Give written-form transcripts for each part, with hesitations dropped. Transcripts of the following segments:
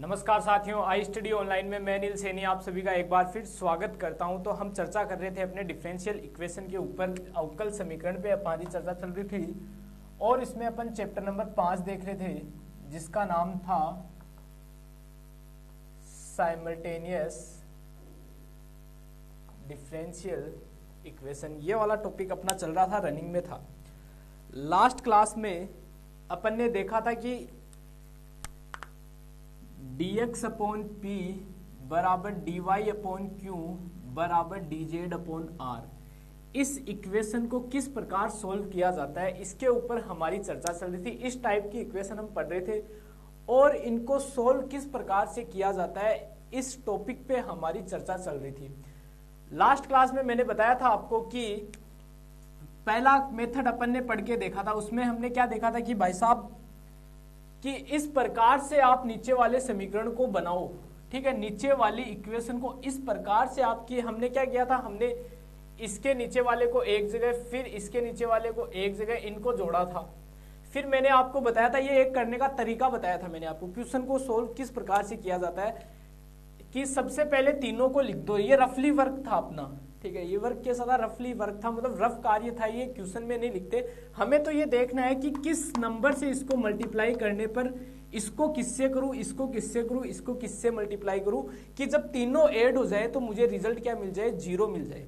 नमस्कार साथियों, I study online में मैं नील सैनी आप सभी का एक बार फिर स्वागत करता हूं। तो हम चर्चा कर रहे थे अपने डिफरेंशियल इक्वेशन के ऊपर, अवकल समीकरण पे हमारी चर्चा चल रही थी और इसमें अपन चैप्टर नंबर 5 देख रहे थे जिसका नाम था साइमल्टेनियस डिफरेंशियल इक्वेशन। ये वाला टॉपिक अपना चल रहा था, रनिंग में था। लास्ट क्लास में अपन ने देखा था कि dx अपॉन पी बराबर dy अपॉन क्यू बराबर dz अपॉन आर। इस इक्वेशन को किस प्रकार सोल्व किया जाता है, इसके ऊपर हमारी चर्चा चल रही थी। इस टाइप की इक्वेशन हम पढ़ रहे थे और इनको सोल्व किस प्रकार से किया जाता है, इस टॉपिक पे हमारी चर्चा चल रही थी। लास्ट क्लास में मैंने बताया था आपको कि पहला मेथड अपन ने पढ़ के देखा था। उसमें हमने क्या देखा था कि भाई साहब कि इस प्रकार से आप नीचे वाले समीकरण को बनाओ, ठीक है। नीचे वाली इक्वेशन को इस प्रकार से आपकी, हमने क्या किया था, हमने इसके नीचे वाले को एक जगह, फिर इसके नीचे वाले को एक जगह, इनको जोड़ा था। फिर मैंने आपको बताया था, ये एक करने का तरीका बताया था मैंने आपको, क्वेश्चन को सोल्व किस प्रकार से किया जाता है कि सबसे पहले तीनों को लिख दो। ये रफली वर्क था अपना, ठीक है। ये वर्क कैसा था, रफली वर्क था, मतलब रफ कार्य था। ये क्वेश्चन में नहीं लिखते। हमें तो ये देखना है कि किस नंबर से इसको मल्टीप्लाई करने पर इसको किससे करूं, इसको किससे करूं, इसको किससे मल्टीप्लाई करूं कि जब तीनों ऐड हो जाए तो मुझे रिजल्ट क्या मिल जाए, 0 मिल जाए।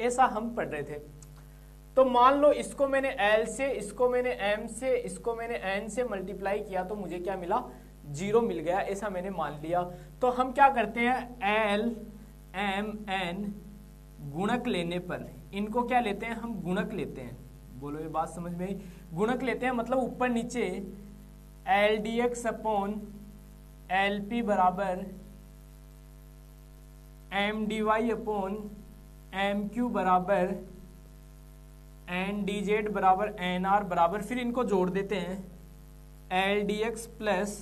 ऐसा हम पढ़ रहे थे। तो मान लो इसको मैंने L से, इसको मैंने M से, इसको मैंने N से मल्टीप्लाई किया तो मुझे क्या मिला, 0 मिल गया। ऐसा मैंने मान लिया। तो हम क्या करते हैं, L M N गुणक लेने पर इनको क्या लेते हैं, हम गुणक लेते हैं। बोलो ये बात समझ में आई। गुणक लेते हैं मतलब ऊपर नीचे L dx upon L P बराबर M dy upon M Q बराबर N dz बराबर NR बराबर, फिर इनको जोड़ देते हैं L dx plus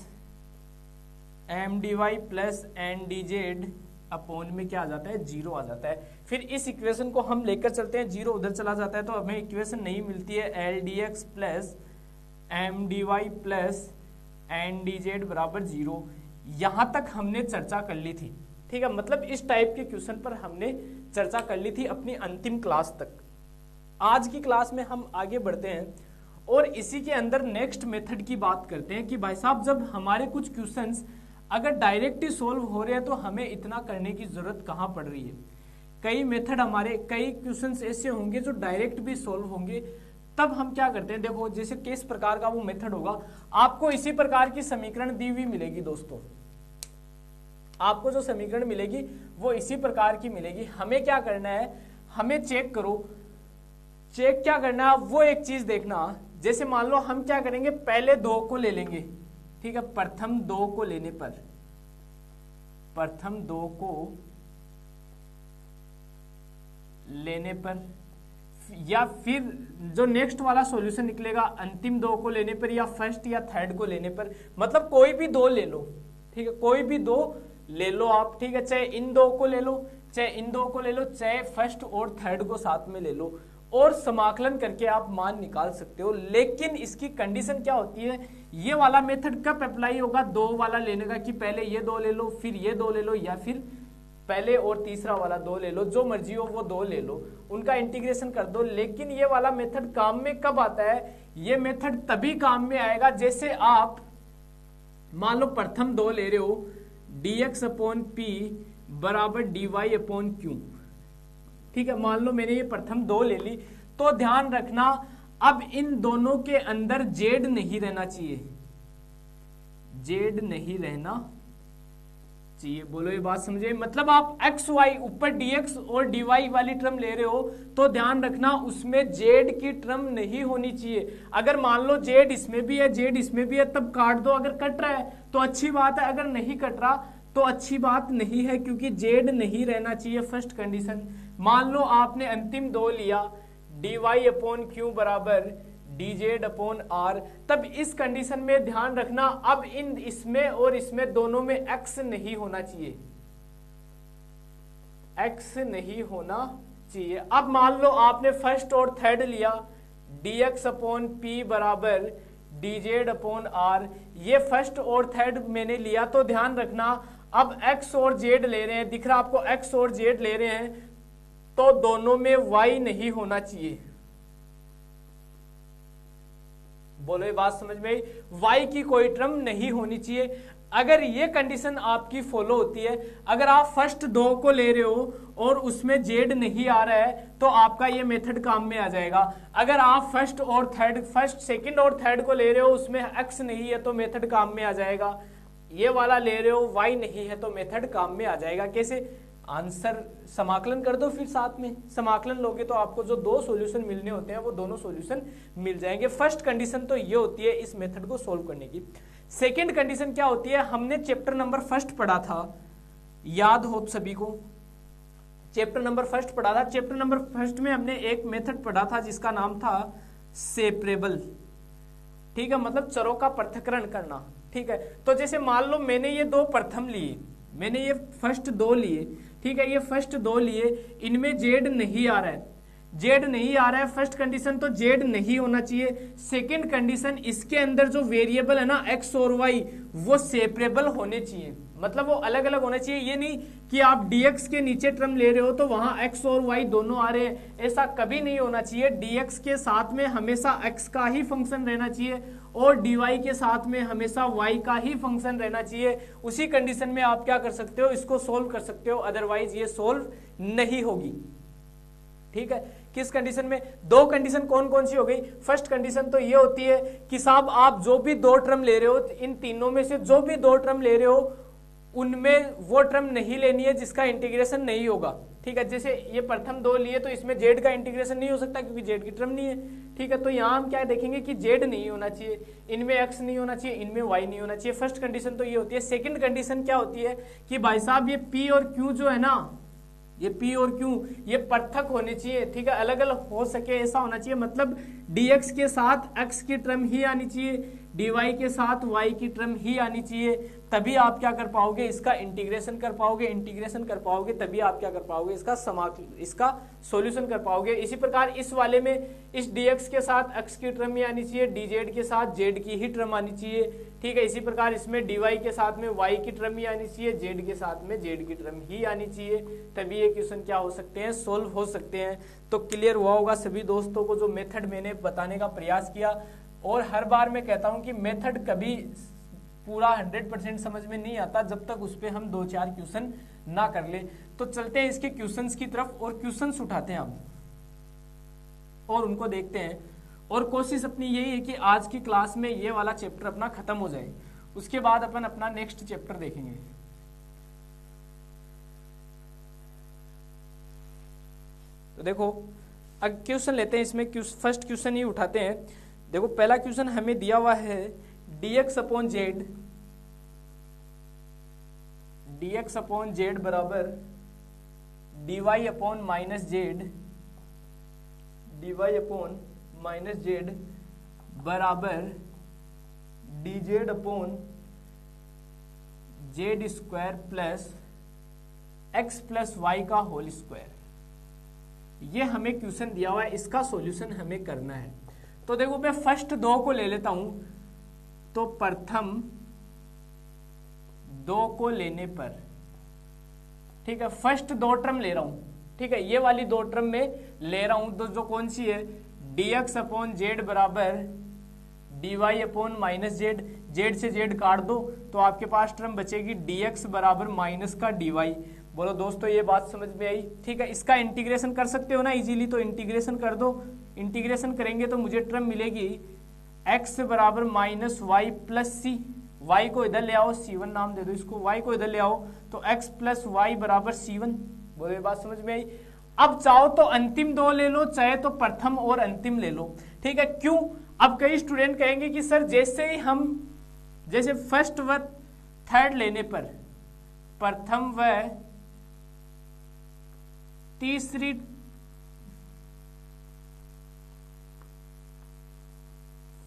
M dy plus N dz upon में क्या आ जाता है, 0 आ जाता है। फिर इस इक्वेशन को हम लेकर चलते हैं, 0 उधर चला जाता है तो हमें इक्वेशन नहीं मिलती है। L dx plus M dy plus N dz बराबर 0। यहां तक हमने चर्चा कर ली थी, ठीक है। मतलब इस टाइप के क्वेश्चन पर हमने चर्चा कर ली थी अपनी अंतिम क्लास तक। आज की क्लास में हम आगे बढ़ते हैं और इसी के अंदर नेक्स्ट मेथड की बात करते हैं कि भाई साहब जब हमारे कुछ क्वेश्चंस अगर डायरेक्ट ही सोल्व हो रहे हैं तो हमें इतना करने की जरूरत कहाँ पड़ रही है। कई मेथड हमारे, कई क्वेश्चंस ऐसे होंगे जो डायरेक्ट भी सोल्व होंगे। तब हम क्या करते हैं, देखो जैसे किस प्रकार का वो मेथड होगा। आपको इसी प्रकार की समीकरण दी हुई मिलेगी दोस्तों, आपको जो समीकरण मिलेगी वो इसी प्रकार की मिलेगी। हमें क्या करना है, हमें चेक करो, चेक क्या करना है, वो एक चीज देखना। जैसे मान लो हम क्या करेंगे, पहले 2 को ले लेंगे, ठीक है। प्रथम 2 को लेने पर, प्रथम 2 को लेने पर, या फिर जो नेक्स्ट वाला सॉल्यूशन निकलेगा अंतिम 2 को लेने पर, या फर्स्ट या थर्ड को लेने पर, मतलब कोई भी 2 ले लो, ठीक है। कोई भी 2 ले लो आप, ठीक है। चाहे इन 2 को ले लो, चाहे इन 2 को ले लो, चाहे फर्स्ट और थर्ड को साथ में ले लो और समाकलन करके आप मान निकाल सकते हो। लेकिन इसकी कंडीशन क्या होती है, ये वाला मेथड कब अप्लाई होगा, 2 वाला लेने का, कि पहले ये 2 ले लो, फिर ये 2 ले लो, या फिर पहले और तीसरा वाला 2 ले लो, जो मर्जी हो वो 2 ले लो, उनका इंटीग्रेशन कर दो। लेकिन ये वाला मेथड काम में कब आता है, ये मेथड तभी काम में आएगा जैसे आप मान लो प्रथम 2 ले रहे हो, dx अपॉन पी बराबर dy अपॉन क्यू, ठीक है। मान लो मैंने ये प्रथम 2 ले ली, तो ध्यान रखना अब इन दोनों के अंदर z नहीं रहना चाहिए, z नहीं रहना चाहिए। बोलो ये बात समझे, मतलब आप x y ऊपर dx और dy वाली टर्म ले रहे हो तो ध्यान रखना उसमें z की टर्म नहीं होनी चाहिए। अगर मान लो z इसमें भी है, z इसमें भी है, तब काट दो। अगर कट रहा है तो अच्छी बात है, अगर नहीं कट रहा तो अच्छी बात नहीं है, क्योंकि z नहीं रहना चाहिए। First condition. मान लो आपने अंतिम 2 लिया, dy अपॉन क्यू बराबर dz अपॉन आर, तब इस कंडीशन में ध्यान रखना अब इन इसमें और इसमें दोनों में x नहीं होना चाहिए, x नहीं होना चाहिए। अब मान लो आपने फर्स्ट और थर्ड लिया, dx अपॉन पी बराबर dz अपॉन r। ये फर्स्ट और थर्ड मैंने लिया, तो ध्यान रखना अब x और z ले रहे हैं, दिख रहा आपको x और z ले रहे हैं, तो दोनों में y नहीं होना चाहिए। बोलो ये बात समझ में आई, y की कोई टर्म नहीं होनी चाहिए। अगर ये कंडीशन आपकी फॉलो होती है, अगर आप फर्स्ट दो को ले रहे हो और उसमें z नहीं आ रहा है, तो आपका ये मेथड काम में आ जाएगा। अगर आप फर्स्ट सेकंड और थर्ड को ले रहे हो, उसमें x नहीं है, तो मेथड काम में आ जाएगा। ये वाला ले रहे हो y नहीं है, तो मेथड काम में आ जाएगा। कैसे? आंसर समाकलन कर दो, फिर साथ में समाकलन लोगे तो आपको जो दो सॉल्यूशन मिलने होते हैं वो दोनों सॉल्यूशन मिल जाएंगे। फर्स्ट कंडीशन तो ये होती है इस मेथड को सोल्व करने की। सेकंड कंडीशन क्या होती है? हमने चैप्टर नंबर फर्स्ट पढ़ा था, याद हो सभी को, चैप्टर नंबर फर्स्ट पढ़ा था। चैप्टर नंबर फर्स्ट में हमने एक मेथड पढ़ा था जिसका नाम था सेपरेबल, ठीक है, मतलब चरों का पृथक्करण करना, ठीक है। तो जैसे मान लो मैंने ये दो प्रथम लिए, मैंने ये फर्स्ट दो लिए, ठीक है, ये फर्स्ट दो लिए, इनमें जेड नहीं आ रहा है, जेड नहीं आ रहा है, फर्स्ट कंडीशन तो जेड नहीं होना चाहिए। सेकंड कंडीशन, इसके अंदर जो वेरिएबल है ना एक्स और वाई, वो सेपरेबल होने चाहिए, मतलब वो अलग अलग होने चाहिए। ये नहीं कि आप dx के नीचे टर्म ले रहे हो तो वहां x और y दोनों आ रहे हैं, ऐसा कभी नहीं होना चाहिए। dx के साथ में हमेशा x का ही फंक्शन रहना चाहिए और dy के साथ में हमेशा y का ही फंक्शन रहना चाहिए। उसी कंडीशन में आप क्या कर सकते हो, इसको सोल्व कर सकते हो, अदरवाइज ये सोल्व नहीं होगी, ठीक है। किस कंडीशन में? दो कंडीशन कौन कौन सी हो गई? फर्स्ट कंडीशन तो ये होती है कि साहब आप जो भी दो टर्म ले रहे हो, इन तीनों में से जो भी दो टर्म ले रहे हो, उनमें वो टर्म नहीं लेनी है जिसका इंटीग्रेशन नहीं होगा, ठीक है। जैसे ये प्रथम दो लिए तो इसमें जेड का इंटीग्रेशन नहीं हो सकता क्योंकि जेड की टर्म नहीं है, ठीक है। तो यहाँ हम क्या देखेंगे कि जेड नहीं होना चाहिए, इनमें एक्स नहीं होना चाहिए, इनमें वाई नहीं होना चाहिए। फर्स्ट कंडीशन तो ये होती है। सेकंड कंडीशन क्या होती है कि भाई साहब ये पी और क्यू जो है ना, ये P और Q ये पृथक होने चाहिए, ठीक है, अलग अलग हो सके ऐसा होना चाहिए। मतलब dx के साथ x की टर्म ही आनी चाहिए, dy के साथ y की टर्म ही आनी चाहिए, तभी आप क्या कर पाओगे, इसका इंटीग्रेशन कर पाओगे। इंटीग्रेशन कर पाओगे तभी आप क्या कर पाओगे, इसका सॉल्यूशन कर पाओगे। इसी प्रकार इस वाले में इस dx के साथ x की टर्म ही आनी चाहिए, dz के साथ z की ही टर्म आनी चाहिए, ठीक है। इसी प्रकार इसमें dy के साथ में y की टर्म ही आनी चाहिए, z के साथ में z की टर्म ही आनी चाहिए, तभी ये क्वेश्चन क्या हो सकते हैं, सोल्व हो सकते हैं। तो क्लियर हुआ होगा सभी दोस्तों को जो मेथड मैंने बताने का प्रयास किया। और हर बार मैं कहता हूं कि मेथड कभी पूरा 100% समझ में नहीं आता जब तक उस पर हम 2-4 क्वेश्चन ना कर ले। तो चलते हैं इसके क्वेश्चंस की तरफ और क्वेश्चंस उठाते हैं हम और उनको देखते हैं। और कोशिश अपनी यही है कि आज की क्लास में ये वाला चैप्टर अपना खत्म हो जाए, उसके बाद अपन अपना नेक्स्ट चैप्टर देखेंगे। तो देखो अब क्वेश्चन लेते हैं, इसमें फर्स्ट क्वेश्चन ही उठाते हैं। देखो पहला क्वेश्चन हमें दिया हुआ है dx upon Z, dx upon Z बराबर dy upon minus Z, dy upon minus Z बराबर dz upon Z square plus x plus Y का होल स्क्वायर। ये हमें क्वेश्चन दिया हुआ है, इसका सॉल्यूशन हमें करना है। तो देखो मैं फर्स्ट दो को ले लेता हूं, तो प्रथम दो को लेने पर, ठीक है, फर्स्ट दो टर्म ले रहा हूं, ठीक है, ये वाली दो टर्म में ले रहा हूं, तो जो कौन सी है, dx अपॉन जेड बराबर dy upon minus Z, Z से जेड काट दो तो आपके पास टर्म बचेगी dx बराबर माइनस का dy। बोलो दोस्तों ये बात समझ में आई, ठीक है। इसका इंटीग्रेशन कर सकते हो ना इजीली, तो इंटीग्रेशन कर दो। इंटीग्रेशन करेंगे तो मुझे टर्म मिलेगी x बराबर माइनस वाई प्लस सी, y को इधर ले आओ, c1 नाम दे दो इसको, y को इधर ले आओ तो x प्लस वाई बराबर c1। बोलो ये बात समझ में आई। अब चाहो तो अंतिम दो ले लो, चाहे तो प्रथम और अंतिम ले लो, ठीक है। क्यों? अब कई स्टूडेंट कहेंगे कि सर जैसे ही हम जैसे फर्स्ट व थर्ड लेने पर प्रथम व तीसरी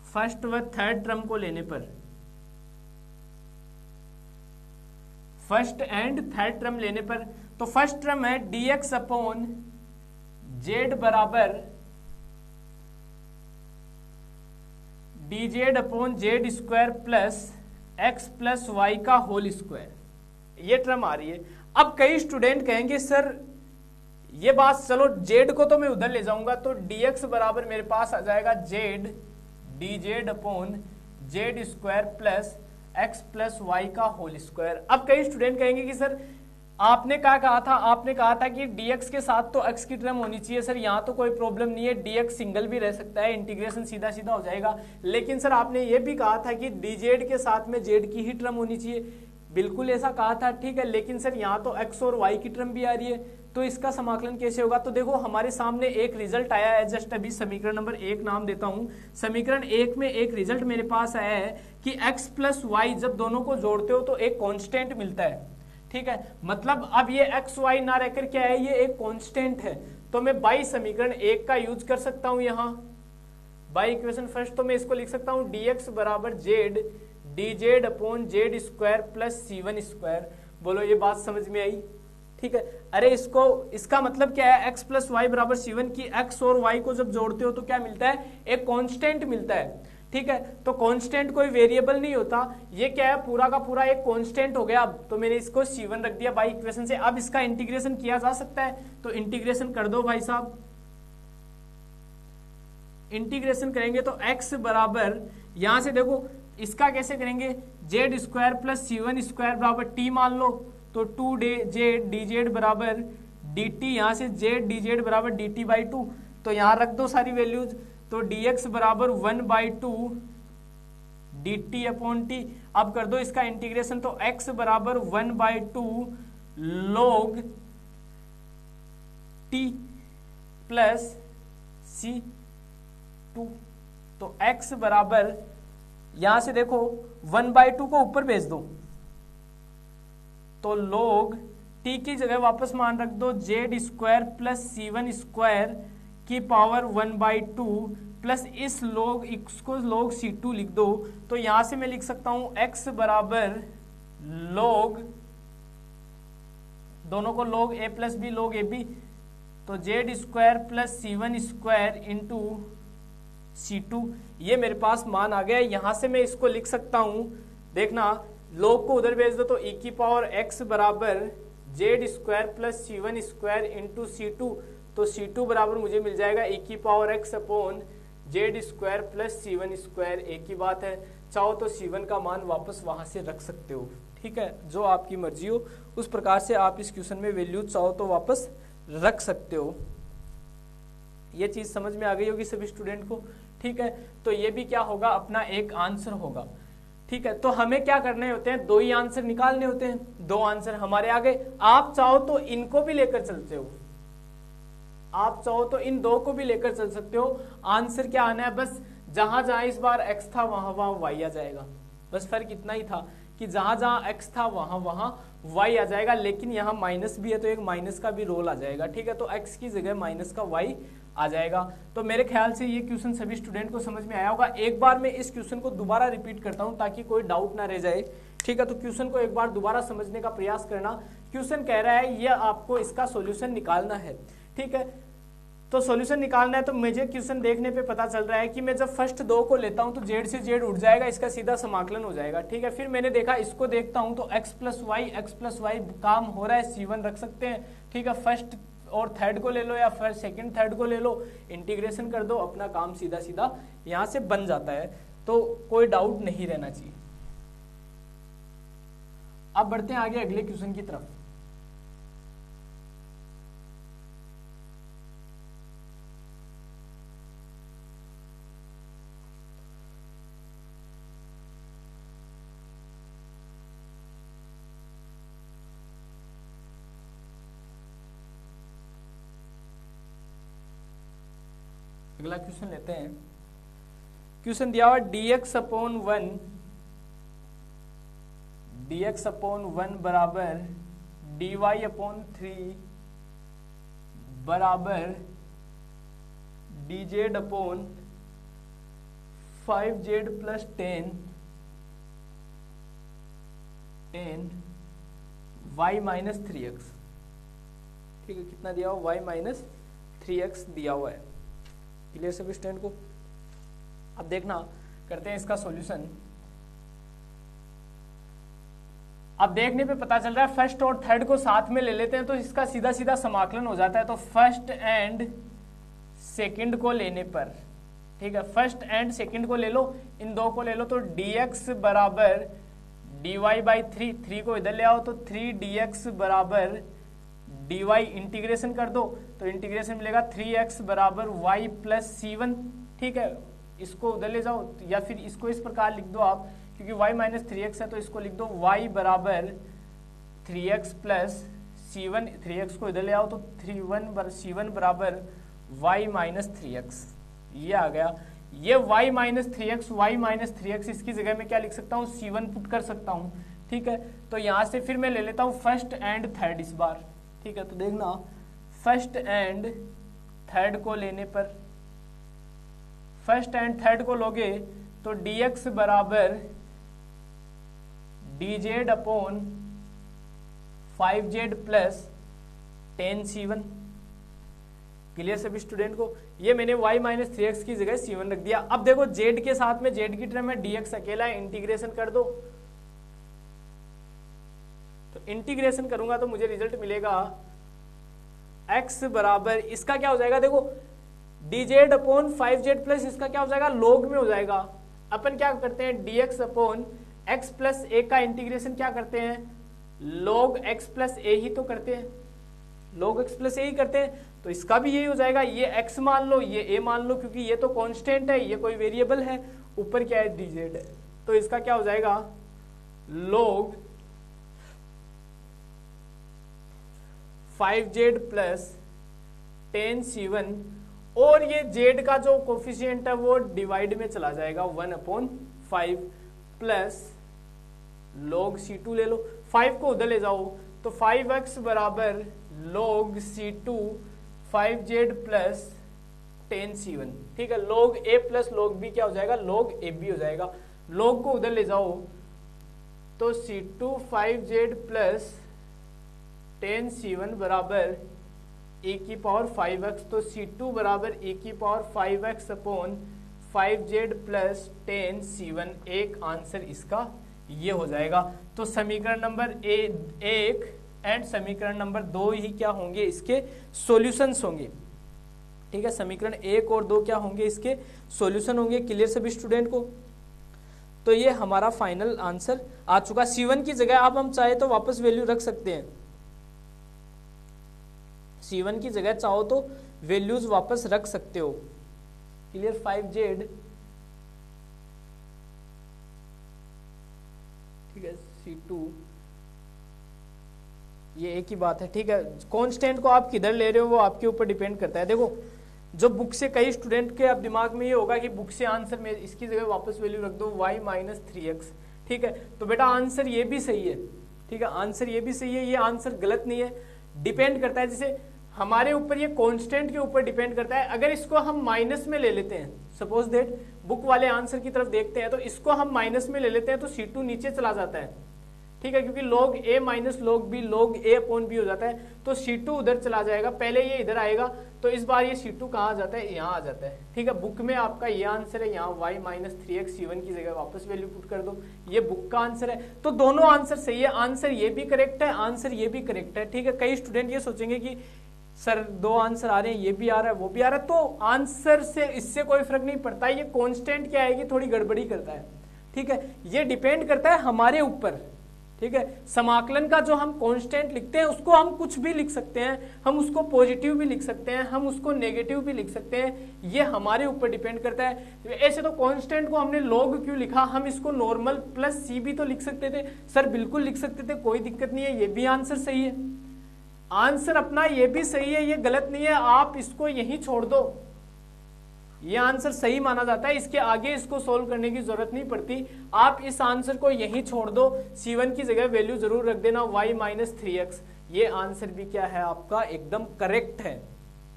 फर्स्ट व थर्ड टर्म को लेने पर, फर्स्ट एंड थर्ड टर्म लेने पर, तो फर्स्ट टर्म है dx अपॉन जेड बराबर D Z upon Z square plus X plus Y का होल स्क्वायर, ये टर्म आ रही है। अब कई स्टूडेंट कहेंगे सर ये बात, चलो जेड को तो मैं उधर ले जाऊंगा, तो dx बराबर मेरे पास आ जाएगा Z D Z upon Z square plus X plus Y का होल स्क्वायर। अब कई स्टूडेंट कहेंगे कि सर आपने क्या कहा था, आपने कहा था कि dx के साथ तो x की टर्म होनी चाहिए। सर यहाँ तो कोई प्रॉब्लम नहीं है, dx सिंगल भी रह सकता है, इंटीग्रेशन सीधा सीधा हो जाएगा। लेकिन सर आपने ये भी कहा था कि dz के साथ में z की ही टर्म होनी चाहिए। बिल्कुल ऐसा कहा था, ठीक है। लेकिन सर यहाँ तो x और y की टर्म भी आ रही है, तो इसका समाकलन कैसे होगा? तो देखो हमारे सामने एक रिजल्ट आया है, जस्ट अभी समीकरण नंबर 1 नाम देता हूं। समीकरण 1 में एक रिजल्ट मेरे पास आया है कि x प्लस वाई जब दोनों को जोड़ते हो तो एक कांस्टेंट मिलता है, ठीक है। मतलब अब ये एक्स वाई ना रहकर क्या है, ये एक कांस्टेंट है। तो मैं बाई समीकरण 1 का यूज कर सकता हूं यहाँ, बाई इक्वेशन फर्स्ट। तो मैं इसको लिख सकता हूं dx बराबर Z D Z upon Z square plus c1 square. बोलो ये बात समझ में आई? ठीक है। अरे इसका मतलब क्या है, x प्लस वाई बराबर c1 की x और y को जब जोड़ते हो तो क्या मिलता है, एक कांस्टेंट मिलता है, ठीक है। तो कांस्टेंट कोई वेरिएबल नहीं होता, ये क्या है पूरा का पूरा एक कांस्टेंट हो गया। अब तो मैंने इसको c1 रख दिया बाई इक्वेशन से। अब इसका इंटीग्रेशन किया जा सकता है, तो इंटीग्रेशन कर दो भाई साहब। इंटीग्रेशन करेंगे तो x बराबर, यहां से देखो इसका कैसे करेंगे, Z square plus c1 square बराबर t मान लो, तो 2 जेड डी जेड बराबर डी टी, यहाँ से जेड डी जेड बराबर डी टी बाई 2, तो यहाँ रख दो सारी वैल्यूज। तो dx बराबर 1/2 डी टी अपॉन टी। अब कर दो इसका इंटीग्रेशन, तो x बराबर 1/2 log t प्लस c2। तो x बराबर, यहां से देखो 1/2 को ऊपर भेज दो, तो log t की जगह वापस मान रख दो Z square plus c1 square की पावर 1/2 प्लस इस log इसको log c2 लिख दो। तो यहां से मैं लिख सकता हूं x बराबर log, दोनों को log a plus B log ab, तो Z square plus c1 square into c2। ये मेरे पास मान आ गया। यहां से मैं इसको लिख सकता हूं, देखना log को उधर भेज दो, तो e की पावर x बराबर Z square plus c1 square into c2। तो c2 बराबर मुझे मिल जाएगा e की power x upon Z square plus c1 square. एक ही बात है, चाहो तो c1 का मान वापस वहां से रख सकते हो, ठीक है। जो आपकी मर्जी हो उस प्रकार से आप इस क्वेश्चन में वैल्यू चाहो तो वापस रख सकते हो। ये चीज समझ में आ गई होगी सभी स्टूडेंट को, ठीक है। तो ये भी क्या होगा, अपना एक आंसर होगा, ठीक है। तो हमें क्या करने होते हैं, दो ही आंसर निकालने होते हैं, दो आंसर हमारे आगे। आप चाहो तो इनको भी लेकर चलते हो, आप चाहो तो इन दो को भी लेकर चल सकते हो। आंसर क्या आना है, बस जहां जहां इस बार x था वहां वहां y आ जाएगा। बस फर्क इतना ही था कि जहां जहां x था वहां वहां y आ जाएगा। लेकिन यहाँ माइनस भी है तो एक माइनस का भी रोल आ जाएगा, ठीक है। तो x की जगह माइनस का y आ जाएगा। तो मेरे ख्याल से ये क्वेश्चन सभी स्टूडेंट को समझ में आया होगा। एक बार मैं इस क्वेश्चन को दोबारा रिपीट करता हूं ताकि कोई डाउट ना रह जाए, ठीक है। तो क्वेश्चन को एक बार दोबारा समझने का प्रयास करना। क्वेश्चन कह रहा है ये आपको इसका सॉल्यूशन निकालना है, ठीक है। तो सॉल्यूशन निकालना है, तो मुझे क्वेश्चन देखने पे पता चल रहा है कि मैं जब फर्स्ट दो को लेता हूं तो जेड से जेड उठ जाएगा, इसका सीधा समाकलन हो जाएगा, ठीक है। फिर मैंने देखा इसको देखता हूं तो x प्लस वाई काम हो रहा है, c1 रख सकते हैं, ठीक है। फर्स्ट और थर्ड को ले लो या फिर सेकंड थर्ड को ले लो, इंटीग्रेशन कर दो, अपना काम सीधा सीधा यहां से बन जाता है। तो कोई डाउट नहीं रहना चाहिए। अब बढ़ते हैं आगे अगले क्वेश्चन की तरफ। अगला क्वेश्चन लेते हैं। क्वेश्चन दिया हुआ dx अपॉन 1 बराबर dy अपॉन 3 बराबर dz upon 5z plus 10 y minus 3x, ठीक है। कितना दिया हुआ, y माइनस 3x दिया हुआ है। क्लियर सभी स्टूडेंट को? अब देखना करते हैं इसका सॉल्यूशन। अब देखने पे पता चल रहा है फर्स्ट और थर्ड को साथ में ले लेते हैं तो इसका सीधा सीधा समाकलन हो जाता है। तो फर्स्ट एंड सेकंड को लेने पर, ठीक है, फर्स्ट एंड सेकंड को ले लो, इन दो को ले लो, तो dx बराबर dy बाई 3 को इधर ले आओ तो 3dx बराबर dy, इंटीग्रेशन कर दो तो इंटीग्रेशन मिलेगा 3x बराबर y प्लस c1, ठीक है। इसको उधर ले जाओ या फिर इसको इस प्रकार लिख दो आप, क्योंकि y माइनस 3x है तो इसको लिख दो y बराबर 3x प्लस c1, 3x को इधर ले आओ तो c1 बराबर y माइनस 3x, ये आ गया। ये y माइनस 3x इसकी जगह में क्या लिख सकता हूँ, c1 पुट कर सकता हूँ, ठीक है। तो यहाँ से फिर मैं ले लेता हूँ फर्स्ट एंड थर्ड इस बार, ठीक है। तो देखना फर्स्ट एंड थर्ड को लेने पर, फर्स्ट एंड थर्ड को लोगे तो dx बराबर dz upon 5z plus 10c1। Clear सभी स्टूडेंट को? ये मैंने y माइनस 3x की जगह c1 रख दिया। अब देखो z के साथ में z की टर्म में dx अकेला है, इंटीग्रेशन कर दो। तो इंटीग्रेशन करूंगा तो मुझे रिजल्ट मिलेगा x बराबर, इसका क्या हो जाएगा, देखो dz अपॉन 5z प्लस इसका क्या हो जाएगा, log में हो जाएगा। अपन क्या करते हैं, dx upon x plus a का इंटीग्रेशन क्या करते हैं, log x प्लस a ही तो करते हैं, log x प्लस a ही करते हैं। तो इसका भी यही हो जाएगा, ये x मान लो, ये a मान लो, क्योंकि ये तो कांस्टेंट है, ये कोई वेरिएबल है, ऊपर क्या है dz है। तो इसका क्या हो जाएगा, log 5z प्लस 10c1, और ये z का जो कोफिशिएंट है वो डिवाइड में चला जाएगा 1/5 प्लस log c2 ले लो, 5 को उधर ले जाओ तो 5x बराबर log c2 5z plus 10c1, ठीक है। log a plus log b क्या हो जाएगा, log ab हो जाएगा। log को उधर ले जाओ तो c2 5z प्लस 10c1 बराबर a की पावर 5x, तो c2 बराबर a की power 5x upon 5z plus 10c1, एक आंसर इसका ये हो जाएगा। तो समीकरण नंबर 1 एंड समीकरण नंबर 2 ही क्या होंगे, इसके सॉल्यूशंस होंगे, ठीक है। समीकरण 1 और 2 क्या होंगे, इसके सॉल्यूशन होंगे। क्लियर सभी स्टूडेंट को? तो ये हमारा फाइनल आंसर आ चुका। c1 की जगह आप हम चाहे तो वापस वैल्यू रख सकते हैं, c1 की जगह चाहो तो वैल्यूज वापस रख सकते हो। क्लियर? 5z, ठीक है, c2, ये एक ही बात है, ठीक है। कांस्टेंट को आप किधर ले रहे हो वो आपके ऊपर डिपेंड करता है। देखो जो बुक से, कई स्टूडेंट के अब दिमाग में ये होगा कि बुक से आंसर में इसकी जगह वापस वैल्यू रख दो y माइनस 3x, ठीक है। तो बेटा आंसर ये भी सही है, ठीक है, आंसर ये भी सही है, ये आंसर गलत नहीं है। डिपेंड करता है, जैसे हमारे ऊपर, ये कांस्टेंट के ऊपर डिपेंड करता है। अगर इसको हम माइनस में ले लेते हैं, सपोज दैट बुक वाले आंसर की तरफ देखते हैं, तो इसको हम माइनस में ले लेते हैं तो c2 नीचे चला जाता है, ठीक है, क्योंकि log a minus log b log a upon b हो जाता है। तो c2 उधर चला जाएगा, पहले ये इधर आएगा, तो इस बार ये c2 कहाँ आ जाता है, यहाँ आ जाता है, ठीक है। बुक में आपका ये आंसर है, यहाँ y माइनस 3x c1 की जगह वापस वैल्यू पुट कर दो, ये बुक का आंसर है। तो दोनों आंसर सही है, आंसर ये भी करेक्ट है, आंसर ये भी करेक्ट है, ठीक है। कई स्टूडेंट ये सोचेंगे कि सर 2 आंसर आ रहे हैं, ये भी आ रहा है वो भी आ रहा है, तो आंसर से इससे कोई फर्क नहीं पड़ता। ये कांस्टेंट क्या आएगी, थोड़ी गड़बड़ी करता है, ठीक है। ये डिपेंड करता है हमारे ऊपर, ठीक है। समाकलन का जो हम कांस्टेंट लिखते हैं उसको हम कुछ भी लिख सकते हैं, हम उसको पॉजिटिव भी लिख सकते हैं, हम उसको नेगेटिव भी लिख सकते हैं, ये हमारे ऊपर डिपेंड करता है। ऐसे तो कांस्टेंट को हमने log क्यों लिखा, हम इसको नॉर्मल प्लस c भी तो लिख सकते थे सर, बिल्कुल लिख सकते थे, कोई दिक्कत नहीं है, ये भी आंसर सही है, आंसर अपना ये भी सही है, ये गलत नहीं है। आप इसको यहीं छोड़ दो, ये आंसर सही माना जाता है, इसके आगे इसको सोल्व करने की जरूरत नहीं पड़ती। आप इस आंसर को यहीं छोड़ दो, c1 की जगह वैल्यू जरूर रख देना y माइनस 3x, ये आंसर भी क्या है आपका, एकदम करेक्ट है,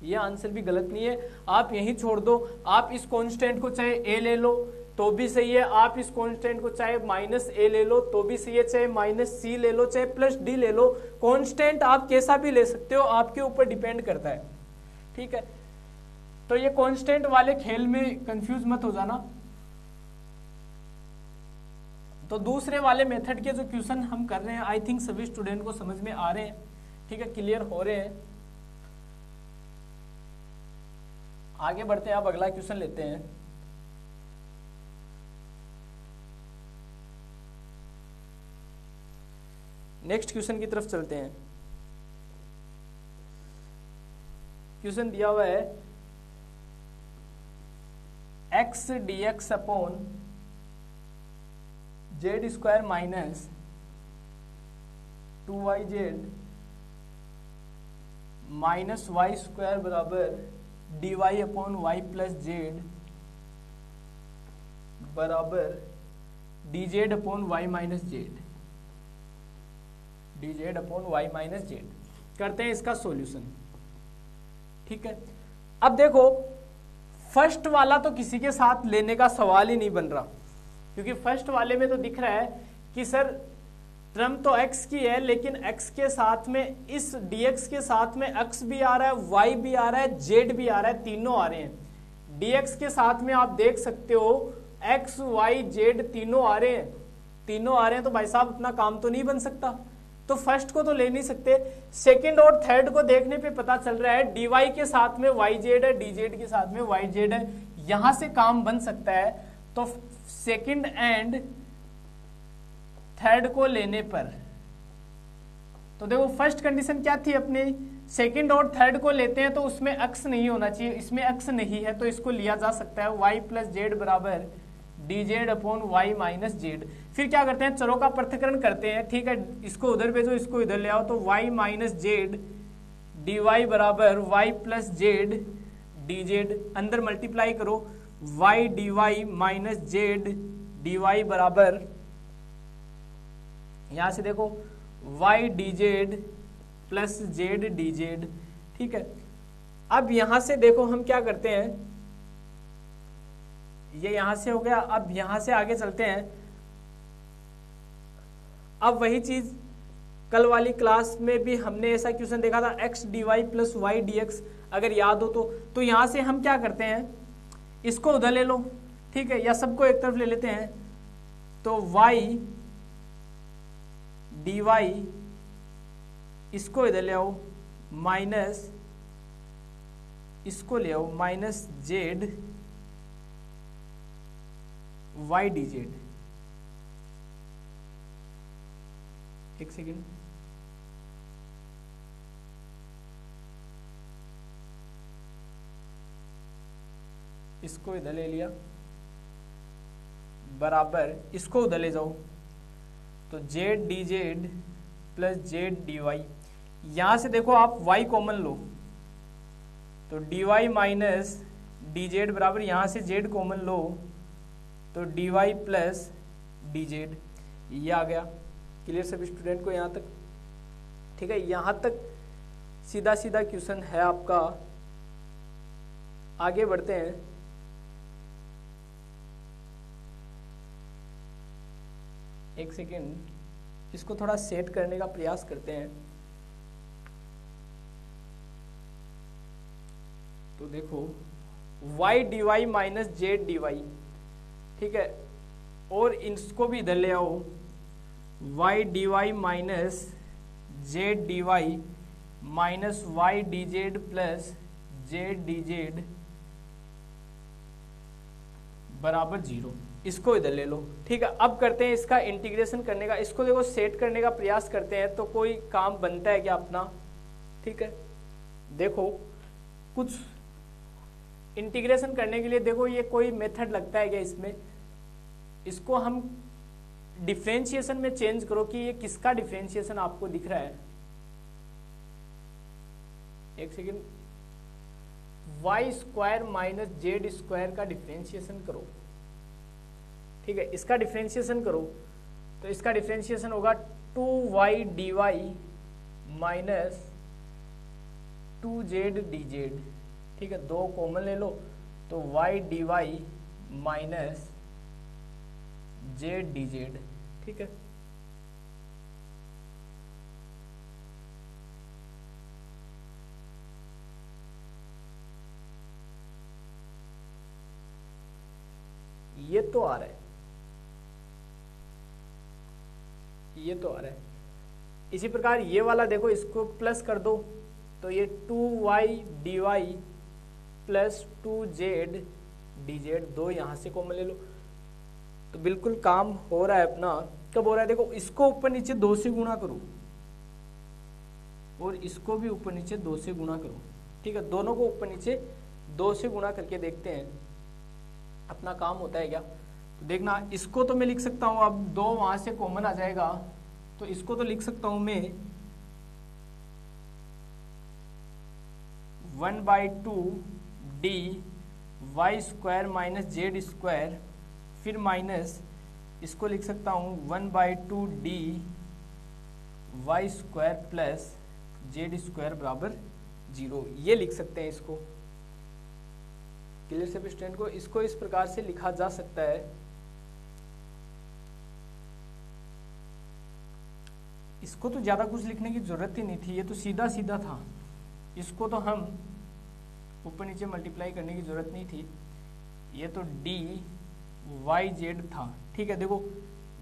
ये आंसर भी गलत नहीं है। आप यहीं छोड़ दो, आप इस कांस्टेंट को चाहे a ले लो तो भी सही है, आप इस कांस्टेंट को चाहे माइनस a ले लो तो भी सही है, चाहे माइनस c ले लो, चाहे प्लस d ले लो, कांस्टेंट आप कैसा भी ले सकते हो, आपके ऊपर डिपेंड करता है, ठीक है। तो ये कांस्टेंट वाले खेल में कंफ्यूज मत हो जाना, तो दूसरे वाले मेथड के जो क्वेश्चन हम कर रहे हैं आई थिंक सभी स्टूडेंट को समझ में आ रहे हैं, ठीक है, क्लियर हो रहे हैं। आगे बढ़ते हैं, आप अगला क्वेश्चन लेते हैं। नेक्स्ट क्वेश्चन की तरफ चलते हैं। क्वेश्चन दिया हुआ है X D x upon Z square minus 2yz minus Y square बराबर dy upon Y plus Z बराबर dz upon Y minus Z, dz upon Y minus Z. करते हैं इसका सॉल्यूशन, ठीक है। अब देखो फर्स्ट वाला तो किसी के साथ लेने का सवाल ही नहीं बन रहा, क्योंकि फर्स्ट वाले में तो दिख रहा है कि सर टर्म तो x की है, लेकिन x के साथ में इस dx के साथ में x भी आ रहा है, y भी आ रहा है, z भी आ रहा है, तीनों आ रहे हैं। dx के साथ में आप देख सकते हो x, y, z तीनों आ रहे हैं, तीनों आ रहे हैं, तो भाई साहब अपना काम तो नहीं बन सकता, तो फर्स्ट को तो ले नहीं सकते। सेकंड और थर्ड को देखने पे पता चल रहा है dy के साथ में yz है, dz के साथ में yz है, यहां से काम बन सकता है। तो सेकंड एंड थर्ड को लेने पर, तो देखो फर्स्ट कंडीशन क्या थी अपनी, सेकंड और थर्ड को लेते हैं तो उसमें x नहीं होना चाहिए, इसमें x नहीं है, तो इसको लिया जा सकता है y प्लस जेड बराबर dz upon Y minus Z. फिर क्या करते हैं, चरों का पृथक्करण करते हैं, ठीक है, इसको उधर भेजो, इसको इधर ले आओ, तो y माइनस जेड dy बराबर y प्लस जेड dz, अंदर मल्टीप्लाई करो, y dy minus Z dy बराबर, यहां से देखो y dz plus Z dz, ठीक है। अब यहां से देखो हम क्या करते हैं, ये यहां से हो गया, अब यहां से आगे चलते हैं। अब वही चीज कल वाली क्लास में भी हमने ऐसा क्वेश्चन देखा था, x dy plus Y dx, अगर याद हो तो यहां से हम क्या करते हैं, इसको उधर ले लो, ठीक है, या सबको एक तरफ ले लेते हैं, तो y dy इसको इधर ले आओ, माइनस इसको ले आओ, minus Z Y D Z. एक सेकेंड, इसको इधर ले लिया, बराबर इसको उधर ले जाओ, तो Z D Z plus Z D Y. यहां से देखो आप y कॉमन लो, तो D Y minus D Z बराबर, यहां से z कॉमन लो, तो D Y plus D Z, ये आ गया। क्लियर सभी स्टूडेंट को यहाँ तक, ठीक है, यहाँ तक सीधा सीधा क्वेश्चन है आपका। आगे बढ़ते हैं। एक सेकेंड, इसको थोड़ा सेट करने का प्रयास करते हैं। तो देखो y D Y minus Z D Y, ठीक है, और इसको भी इधर ले आओ, y D Y minus Z D Y minus Y D Z plus Z D Z बराबर 0, इसको इधर ले लो, ठीक है। अब करते हैं इसका इंटीग्रेशन करने का, इसको देखो सेट करने का प्रयास करते हैं, तो कोई काम बनता है क्या अपना, ठीक है। देखो कुछ इंटीग्रेशन करने के लिए देखो ये कोई मेथड लगता है क्या इसमें, इसको हम डिफरेंशिएशन में चेंज करो कि ये किसका डिफरेंशिएशन आपको दिख रहा है। एक second, Y square minus Z square का डिफरेंशिएशन करो, ठीक है, इसका डिफरेंशिएशन करो, तो इसका डिफरेंशिएशन होगा 2y dy minus 2z dz, ठीक है, दो कॉमन ले लो, तो y dy minus Z D Z, ठीक है। ये तो आ रहा है, ये तो आ रहा है। इसी प्रकार ये वाला देखो, इसको प्लस कर दो तो ये 2y dy plus 2z dz, दो यहाँ से कॉमन ले लो तो बिल्कुल काम हो रहा है अपना। कब हो रहा है देखो, इसको ऊपर नीचे 2 से गुणा करो और इसको भी ऊपर नीचे 2 से गुणा करो, ठीक है। दोनों को ऊपर नीचे 2 से गुणा करके देखते हैं अपना काम होता है क्या। तो देखना, इसको तो मैं लिख सकता हूँ, अब 2 वहां से कॉमन आ जाएगा तो इसको तो लिख सकता हूं मैं 1/2 dy square minus Z square, फिर माइनस इसको लिख सकता हूं 1/2 dy square plus Z square बराबर 0। ये लिख सकते हैं इसको। क्लियर सभी स्टूडेंट को? इसको इस प्रकार से लिखा जा सकता है। इसको तो ज्यादा कुछ लिखने की जरूरत ही नहीं थी, ये तो सीधा सीधा था। इसको तो हम ऊपर नीचे मल्टीप्लाई करने की जरूरत नहीं थी। ये तो डी वाई जेड था, ठीक है। देखो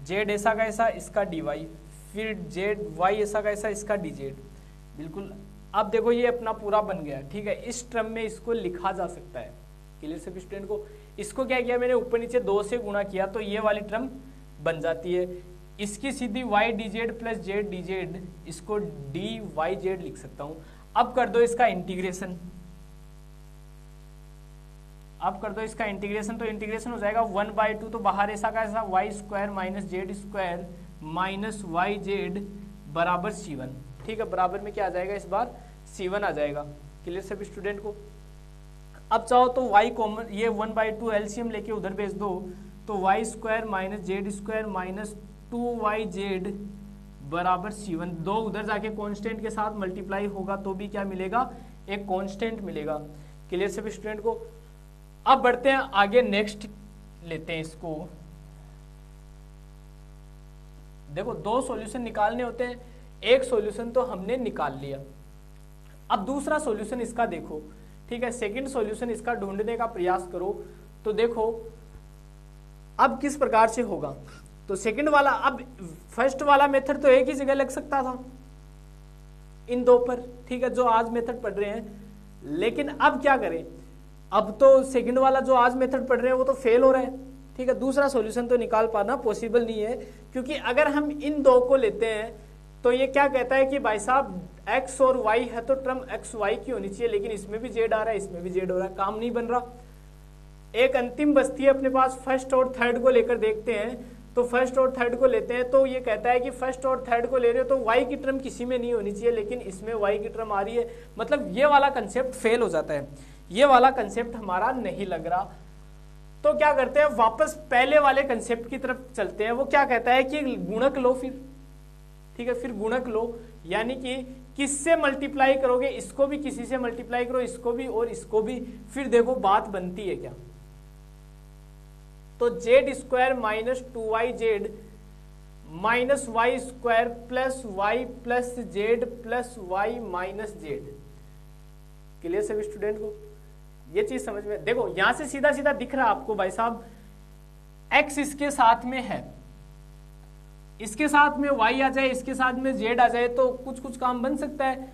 जेड ऐसा का ऐसा, इसका डी वाई, फिर जेड वाई ऐसा का ऐसा, इसका डी जेड, बिल्कुल। अब देखो ये अपना पूरा बन गया, ठीक है। इस टर्म में इसको लिखा जा सकता है। क्लियर सभी स्टूडेंट को? इसको क्या किया मैंने, ऊपर नीचे 2 से गुणा किया तो ये वाली टर्म बन जाती है। इसकी सीधी Y D Z plus Z D Z, इसको डी वाई जेड लिख सकता हूं। अब कर दो इसका इंटीग्रेशन, अब कर दो इसका इंटीग्रेशन, तो इंटीग्रेशन हो जाएगा 1/2, तो बाहर ऐसा का ऐसा Y square minus Z square minus Y Z बराबर C1, ठीक है। बराबर में क्या आ जाएगा इस बार, C1 आ जाएगा। क्लियर सभी स्टूडेंट को? अब चाहो तो y कॉमन, ये 1/2 एलसीएम लेके उधर भेज दो तो Y square minus Z square minus 2yz बराबर C1, दो उधर जाके कांस्टेंट के साथ मल्टीप्लाई होगा तो भी क्या मिलेगा, एक कांस्टेंट मिलेगा। क्लियर सभी स्टूडेंट को? अब बढ़ते हैं आगे, नेक्स्ट लेते हैं इसको। देखो 2 सॉल्यूशन निकालने होते हैं, एक सॉल्यूशन तो हमने निकाल लिया। अब दूसरा सॉल्यूशन इसका देखो, ठीक है। सेकंड सॉल्यूशन इसका ढूंढने का प्रयास करो तो देखो अब किस प्रकार से होगा। तो सेकंड वाला, अब फर्स्ट वाला मेथड तो एक ही जगह लग सकता था इन दो पर, ठीक है, जो आज मेथड पढ़ रहे हैं। लेकिन अब क्या करें, अब तो सेकंड वाला जो आज मेथड पढ़ रहे हैं वो तो फेल हो रहा है, ठीक है। दूसरा सॉल्यूशन तो निकाल पाना पॉसिबल नहीं है, क्योंकि अगर हम इन दो को लेते हैं तो ये क्या कहता है कि भाई साहब x और y है तो टर्म x y की होनी चाहिए, लेकिन इसमें भी z आ रहा है, इसमें भी z हो रहा है, काम नहीं बन रहा। एक अंतिम बस्ती है अपने पास, फर्स्ट और थर्ड को लेकर देखते हैं। तो फर्स्ट और थर्ड को लेते हैं तो ये कहता है कि फर्स्ट और थर्ड को ले रहे हो तो y की टर्म किसी में नहीं होनी चाहिए, लेकिन इसमें y की टर्म आ रही है, मतलब ये वाला कंसेप्ट फेल हो जाता है, ये वाला कंसेप्ट हमारा नहीं लग रहा। तो क्या करते हैं, वापस पहले वाले कंसेप्ट की तरफ चलते हैं। वो क्या कहता है कि गुणक लो फिर, ठीक है, फिर गुणक लो, यानी कि किससे मल्टीप्लाई करोगे, इसको भी किसी से मल्टीप्लाई करो, इसको भी और इसको भी, फिर देखो बात बनती है क्या। तो Z square minus 2yz minus Y square plus Y plus Z plus Y minus Z. Clear सभी स्टूडेंट को? ये चीज समझ में? देखो यहां से सीधा सीधा दिख रहा है आपको भाई साहब, x इसके साथ में है, इसके साथ में y आ जाए, इसके साथ में z आ जाए तो कुछ कुछ काम बन सकता है।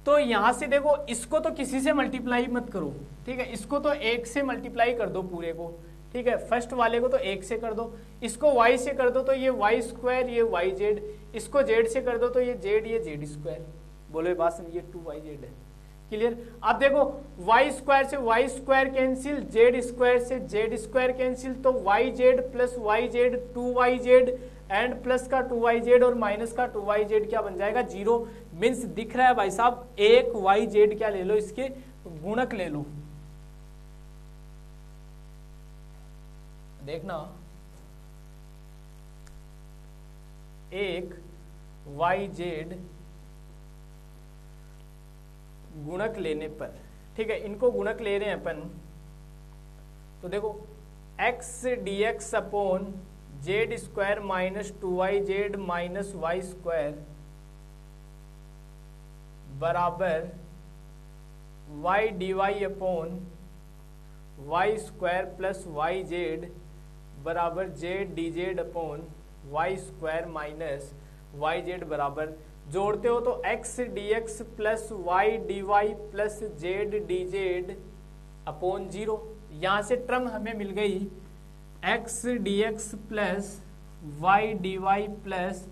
तो यहां से देखो, इसको तो किसी से मल्टीप्लाई मत करो, ठीक है, इसको तो 1 से मल्टीप्लाई कर दो पूरे को, ठीक है। फर्स्ट वाले को तो 1 से कर दो, इसको y से कर दो तो ये वाई स्क्वायर, ये वाई जेड, इसको z से कर दो तो ये जेड, ये जेड स्क्वायर। बोलो ये बात समझिए, 2yz है। क्लियर? अब देखो वाई स्क्वायर से Y square cancel, Z square से जेड स्क्वायर कैंसिल, तो Y Z plus Y Z 2yz and plus का 2yz और माइनस का 2yz क्या बन जाएगा, 0। मीन्स दिख रहा है भाई साहब, एक yz क्या ले लो, इसके गुणक ले लो। देखना, एक yz गुणक लेने पर, ठीक है, इनको गुणक ले रहे हैं अपन, तो देखो x dx upon Z square minus 2yz minus Y square बराबर y dy upon Y square plus Y Z बराबर Z D Z upon Y square minus Y Z बराबर, जोड़ते हो तो X D X plus Y D Y plus Z D Z upon 0। यहां से term हमें मिल गई X D X plus Y D Y plus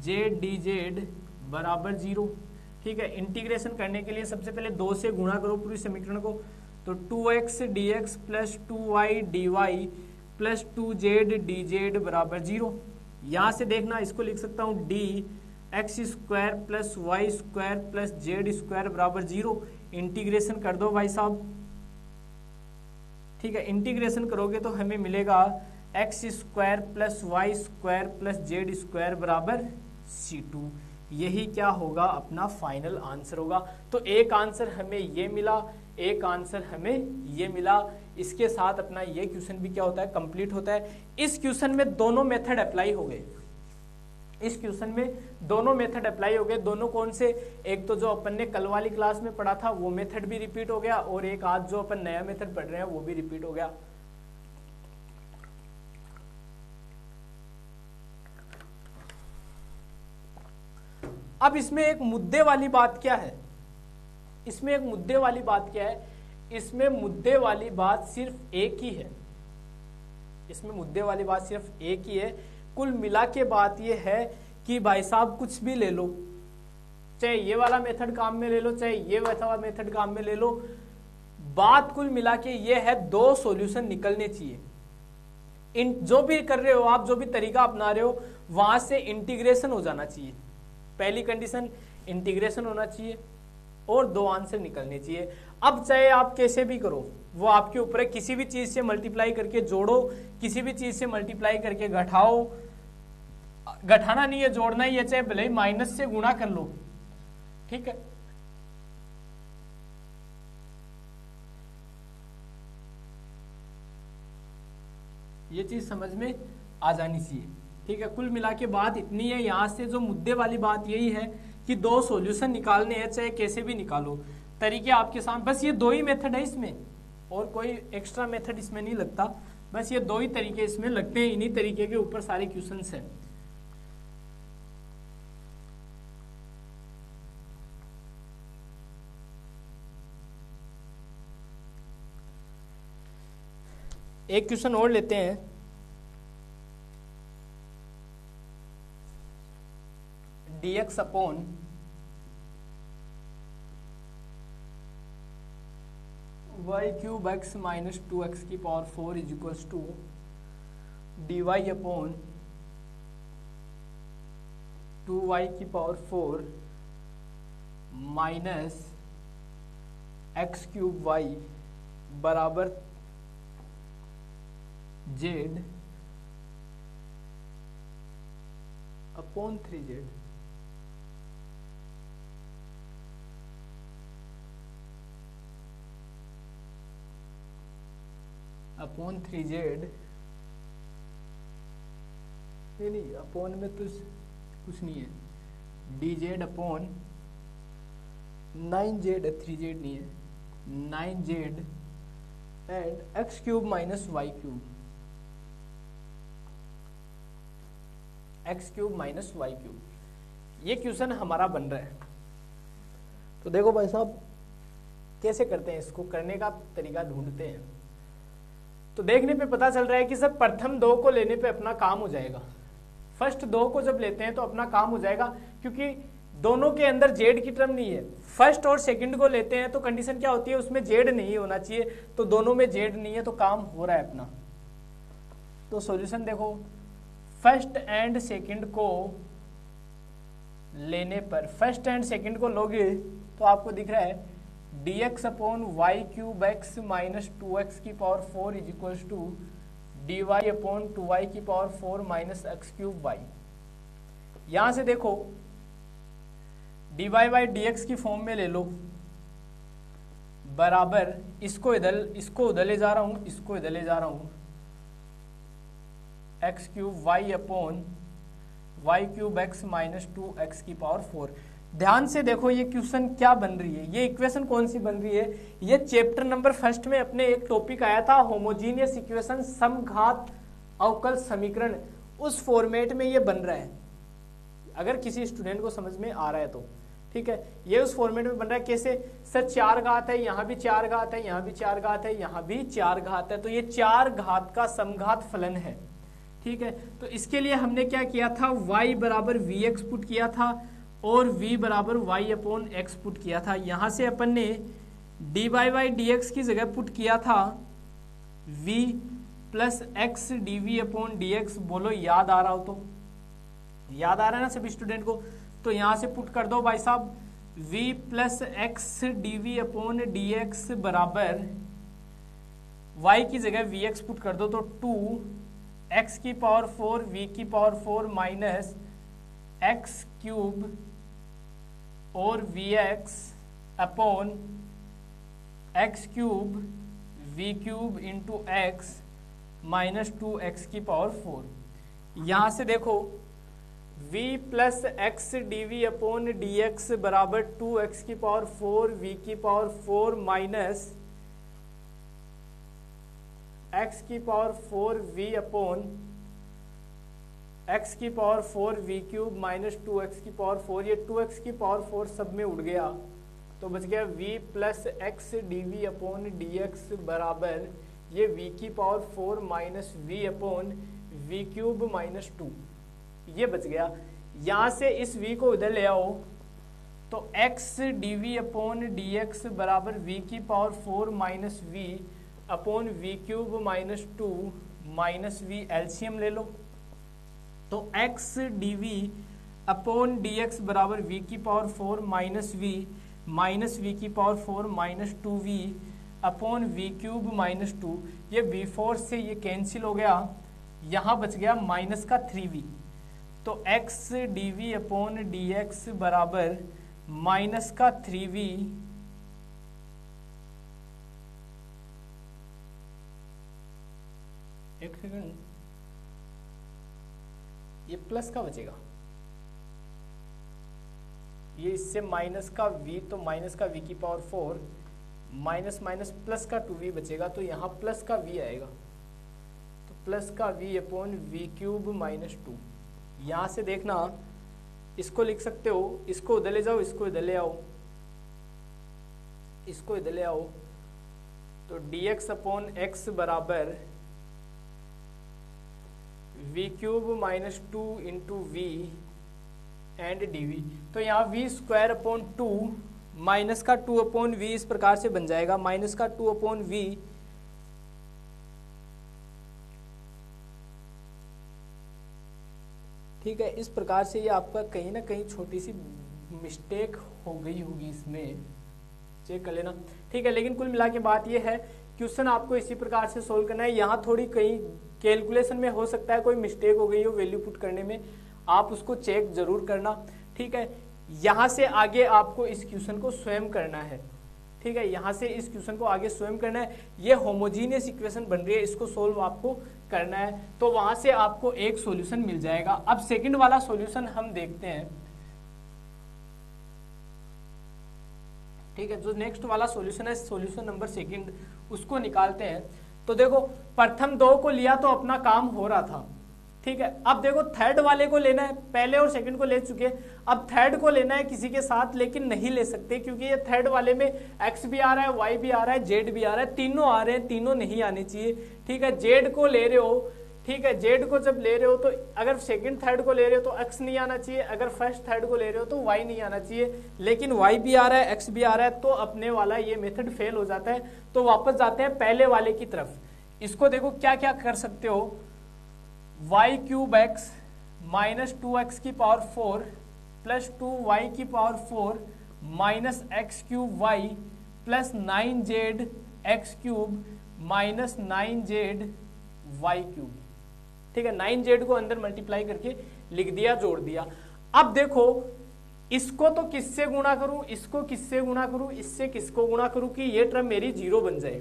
Z D Z बराबर 0। ठीक है, इंटीग्रेशन करने के लिए सबसे पहले 2 से गुणा करो पूरी समीकरण को, तो 2x dx plus 2y dy plus 2z dz बराबर 0। यहां से देखना, इसको लिख सकता हूं D X square plus Y square plus Z square बराबर 0। इंटीग्रेशन कर दो भाई साहब। ठीक है, इंटीग्रेशन करोगे तो हमें मिलेगा X square plus Y square plus Z square बराबर C2। यही क्या होगा, अपना फाइनल आंसर होगा। तो एक आंसर हमें ये मिला, एक आंसर हमें ये मिला। इसके साथ अपना ये क्वेश्चन भी क्या होता है, कंप्लीट होता है। इस क्वेश्चन में दोनों मेथड अप्लाई हो गए, इस क्वेश्चन में दोनों मेथड अप्लाई हो गए। दोनों कौन से, एक तो जो अपन ने कल वाली क्लास में पढ़ा था वो मेथड भी रिपीट हो गया, और एक आज जो अपन नया मेथड पढ़ रहे हैं वो भी रिपीट हो गया। अब इसमें एक मुद्दे वाली बात क्या है, इसमें एक मुद्दे वाली बात क्या है, इसमें मुद्दे वाली बात सिर्फ एक ही है, इसमें मुद्दे वाली बात सिर्फ एक ही है। कुल मिला के बात ये है कि भाई साहब कुछ भी ले लो, चाहे ये वाला मेथड काम में ले लो, चाहे ये वाला मेथड काम में ले लो, बात कुल मिला के ये है 2 सॉल्यूशन निकलने चाहिए। इन जो भी कर रहे हो आप, जो भी तरीका अपना रहे हो, वहां से इंटीग्रेशन हो जाना चाहिए। पहली कंडीशन इंटीग्रेशन होना चाहिए और 2 आंसर निकलने चाहिए। अब चाहे आप कैसे भी करो, वो आपके ऊपर है। किसी भी चीज से मल्टीप्लाई करके जोड़ो, किसी भी चीज से मल्टीप्लाई करके घटाओ, घटाना नहीं है, जोड़ना ही है, चाहे भले ही माइनस से गुणा कर लो। ठीक है, ये चीज समझ में आ जानी चाहिए। ठीक है, कुल मिला के बात इतनी है। यहां से जो मुद्दे वाली बात यही है कि 2 सॉल्यूशन निकालने हैं, चाहे कैसे भी निकालो, तरीके आपके सामने। बस ये 2 ही मेथड है इसमें, और कोई एक्स्ट्रा मेथड इसमें नहीं लगता। बस ये 2 ही तरीके इसमें लगते हैं, इन्हीं तरीके के ऊपर सारे क्वेश्चंस हैं। एक क्वेश्चन और लेते हैं। dx upon Y cube X minus 2x की power 4 is equals to D Y upon 2y की power 4 minus X cube Y बराबर Z upon 3z। Upon 3z, नहीं अपॉन में तो कुछ नहीं है, dz अपॉन 9z, 3z नहीं है, 9z and X cube minus Y cube, X cube minus Y cube. ये क्वेश्चन हमारा बन रहा है। तो देखो भाई साहब कैसे करते हैं, इसको करने का तरीका ढूंढते हैं। तो देखने पे पता चल रहा है कि सर प्रथम 2 को लेने पे अपना काम हो जाएगा। फर्स्ट 2 को जब लेते हैं तो अपना काम हो जाएगा, क्योंकि दोनों के अंदर जेड की टर्म नहीं है। फर्स्ट और सेकंड को लेते हैं तो कंडीशन क्या होती है, उसमें जेड नहीं होना चाहिए, तो दोनों में जेड नहीं है, तो काम हो रहा है अपना। तो सॉल्यूशन देखो, फर्स्ट एंड सेकंड को लेने पर, फर्स्ट एंड सेकंड को लोगे तो आपको दिख रहा है dx upon Y cube X minus 2x की power 4 is equals to dy upon 2y की power 4 minus X cube Y. यहां से देखो dy बाई dx की फॉर्म में ले लो, बराबर इसको उधर ले जा रहा हूं, इसको इधर ले जा रहा हूं, X cube Y upon Y cube X minus 2x की पावर 4। ध्यान से देखो ये क्वेश्चन क्या बन रही है, ये इक्वेशन कौन सी बन रही है। ये चैप्टर नंबर 1 में अपने एक टॉपिक आया था, होमोजीनियस इक्वेशन, समघात अवकल समीकरण, उस फॉर्मेट में ये बन रहा है। अगर किसी स्टूडेंट को समझ में आ रहा है तो ठीक है। ये उस फॉर्मेट में बन रहा है कैसे सर, 4 घात है, यहाँ भी 4 घात है, यहाँ भी 4 घात है, यहाँ भी 4 घात है, तो ये 4 घात का समघात फलन है। ठीक है, तो इसके लिए हमने क्या किया था, y बराबर वी एक्स पुट किया था और v बराबर y अपॉन एक्स पुट किया था। यहां से अपन ने dy बाई डी एक्स की जगह पुट किया था v plus X D V upon D X. बोलो याद आ रहा हो तो, याद आ रहा है ना सभी स्टूडेंट को? तो यहां से पुट कर दो भाई साहब, v plus X D V upon D X बराबर y की जगह वी एक्स पुट कर दो तो 2x की पावर 4 v की पावर 4 माइनस एक्स क्यूब और V X upon X cube V cube into X minus 2x की पावर 4। यहां से देखो v plus X D V upon D X बराबर 2x की पावर 4 v की पावर 4 माइनस x की पावर 4 v अपॉन x की power 4 v cube minus 2x की पावर 4। ये 2x की पावर 4 सब में उड़ गया तो बच गया v plus X D V upon D X बराबर ये v की power 4 minus v upon v cube minus 2, ये बच गया। यहाँ से इस v को इधर ले आओ तो x D V upon D X बराबर v की power 4 minus v upon v cube minus 2 minus v। LCM ले लो तो x D V upon D X बराबर v की पावर 4 माइनस v की power 4 minus 2v upon v cube minus 2। ये v4 से ये कैंसिल हो गया, यहाँ बच गया माइनस का 3v। तो x D V upon D X बराबर माइनस का 3v एक सेकंड, ये प्लस का बचेगा, ये इससे माइनस का v तो माइनस का v की पावर 4 माइनस माइनस प्लस का 2v बचेगा तो यहाँ प्लस का v आएगा तो प्लस का v upon v cube minus 2। यहाँ से देखना इसको लिख सकते हो, इसको उधर ले जाओ, इसको इधर ले आओ, इसको इधर ले आओ तो dx अपॉन x बराबर v cube minus 2 into v and dv। तो यहाँ v स्क्वायर अपॉन 2 माइनस का 2 अपॉन v इस प्रकार से बन जाएगा, माइनस का 2 अपॉन v ठीक है। इस प्रकार से ये आपका कहीं ना कहीं छोटी सी मिस्टेक हो गई होगी, इसमें चेक कर लेना ठीक है। लेकिन कुल मिला के बात ये है, क्वेश्चन आपको इसी प्रकार से सोल्व करना है। यहाँ थोड़ी कहीं कैलकुलेशन में हो सकता है कोई मिस्टेक हो गई हो वैल्यू पुट करने में, आप उसको चेक जरूर करना ठीक है। यहाँ से आगे आपको इस क्वेश्चन को स्वयं करना है ठीक है, यहाँ से इस क्वेश्चन को आगे स्वयं करना है। ये होमोजीनियस इक्वेशन बन रही है, इसको सोल्व आपको करना है तो वहां से आपको एक सॉल्यूशन मिल जाएगा। अब सेकंड वाला सॉल्यूशन हम देखते हैं ठीक है। जो नेक्स्ट वाला सॉल्यूशन है, सॉल्यूशन नंबर सेकंड, उसको निकालते हैं। तो देखो प्रथम 2 को लिया तो अपना काम हो रहा था ठीक है। अब देखो थर्ड वाले को लेना है, पहले और सेकंड को ले चुके, अब थर्ड को लेना है किसी के साथ, लेकिन नहीं ले सकते क्योंकि ये थर्ड वाले में x भी आ रहा है, y भी आ रहा है, z भी आ रहा है, तीनों आ रहे हैं, तीनों नहीं आने चाहिए ठीक है। z को ले रहे हो ठीक है, z को जब ले रहे हो तो अगर सेकंड थर्ड को ले रहे हो तो x नहीं आना चाहिए, अगर फर्स्ट थर्ड को ले रहे हो तो y नहीं आना चाहिए, लेकिन y भी आ रहा है, x भी आ रहा है, तो अपने वाला ये मेथड फेल हो जाता है। तो वापस जाते हैं पहले वाले की तरफ। इसको देखो क्या क्या कर सकते हो, y cube x minus 2x की पावर 4 प्लस 2y की power 4 minus X cube y plus 9z x cube minus 9z y cube ठीक है। 9z को अंदर मल्टीप्लाई करके लिख दिया, जोड़ दिया। अब देखो इसको तो किससे गुणा करूं, इसको किससे गुणा करूं, इससे किसको गुणा करूं कि ये टर्म मेरी 0 बन जाए।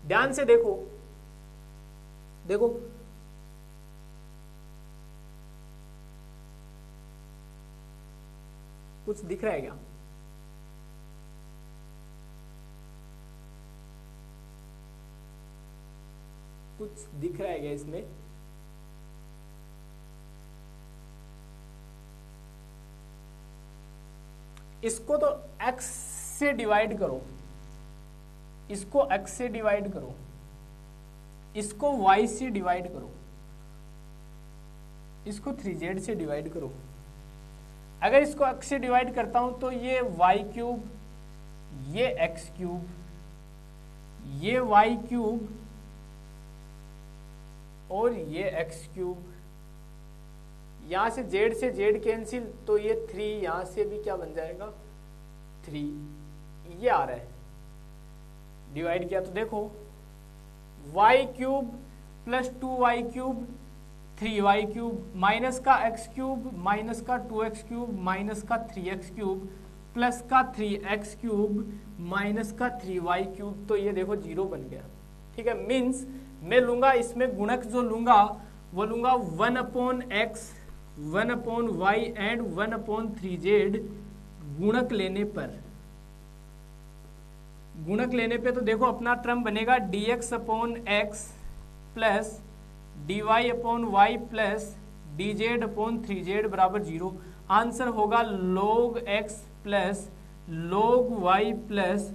ध्यान से देखो, देखो कुछ दिख रहा है क्या? कुछ दिख रहा है क्या इसमें? इसको तो x से डिवाइड करो, इसको x से डिवाइड करो, इसको y से डिवाइड करो, इसको 3z से डिवाइड करो। अगर इसको x से डिवाइड करता हूं तो ये y क्यूब, ये x क्यूब, ये y क्यूब और ये x क्यूब, यहां से z कैंसिल, तो ये 3 यहां से भी क्या बन जाएगा 3, ये आ रहा है। डिवाइड किया तो देखो y cube plus 2y cube 3y cube, minus का x क्यूब, माइनस का 2x क्यूब, माइनस का 3x क्यूब, प्लस का 3x क्यूब, माइनस का 3y क्यूब, तो ये देखो 0 बन गया। ठीक है, मीन्स मैं लूंगा इसमें गुणक जो लूंगा वो लूंगा 1/x 1/y एंड 1/3z गुणक लेने पर। गुणक लेने पे तो देखो अपना टर्म बनेगा dx/x plus dy/y plus dz/3z बराबर 0। आंसर होगा log x plus log y plus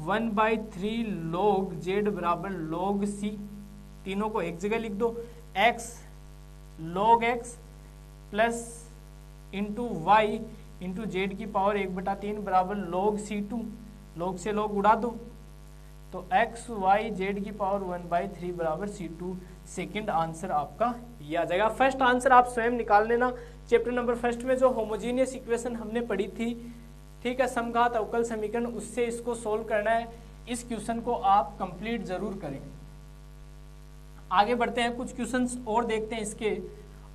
1/3 log z बराबर log c। तीनों को एक जगह लिख दो, x log x plus into Y into Z की पावर 1/3 बराबर log c2। log से log उड़ा दो तो x y z की पावर 1/3 बराबर c2। सेकंड आंसर आपका ये आ जाएगा। फर्स्ट आंसर आप स्वयं निकाल लेना। चैप्टर नंबर फर्स्ट में जो होमोजीनियस इक्वेशन हमने पढ़ी थी, ठीक है, समघात अवकल समीकरण, उससे इसको सोल्व करना है। इस क्वेश्चन को आप कंप्लीट जरूर करें। आगे बढ़ते हैं, कुछ क्वेश्चंस और देखते हैं इसके,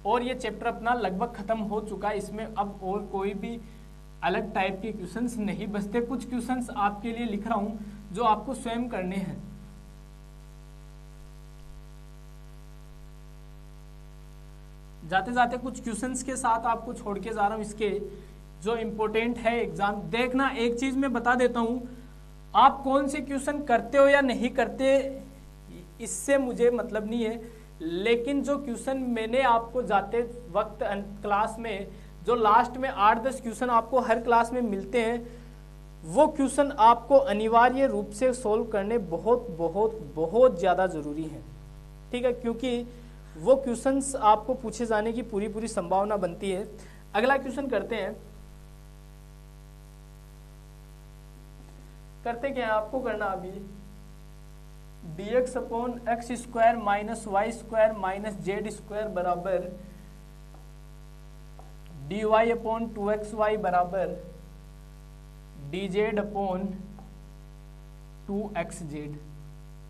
और ये चैप्टर अपना लगभग खत्म हो चुका है। इसमें अब और कोई भी अलग टाइप के क्वेश्चंस नहीं बचते। कुछ क्वेश्चंस आपके लिए लिख रहा हूं जो आपको स्वयं करने हैं। जाते जाते कुछ क्वेश्चंस के साथ आपको छोड़ के जा रहा हूं, इसके जो इंपॉर्टेंट है एग्जाम। देखना, एक चीज मैं बता देता हूं, आप कौन से क्वेश्चन करते हो या नहीं करते इससे मुझे मतलब नहीं है, लेकिन जो क्वेश्चन मैंने आपको जाते वक्त क्लास में, जो लास्ट में 8-10 क्वेश्चन आपको हर क्लास में मिलते हैं, वो क्वेश्चन आपको अनिवार्य रूप से सोल्व करने बहुत बहुत बहुत ज़्यादा ज़रूरी है। ठीक है, क्योंकि वो क्वेश्चंस आपको पूछे जाने की पूरी पूरी संभावना बनती है। अगला क्वेश्चन करते हैं। करते क्या है, आपको करना अभी dx/x² minus y² minus z² बराबर dy/2xy बराबर dz/2xz।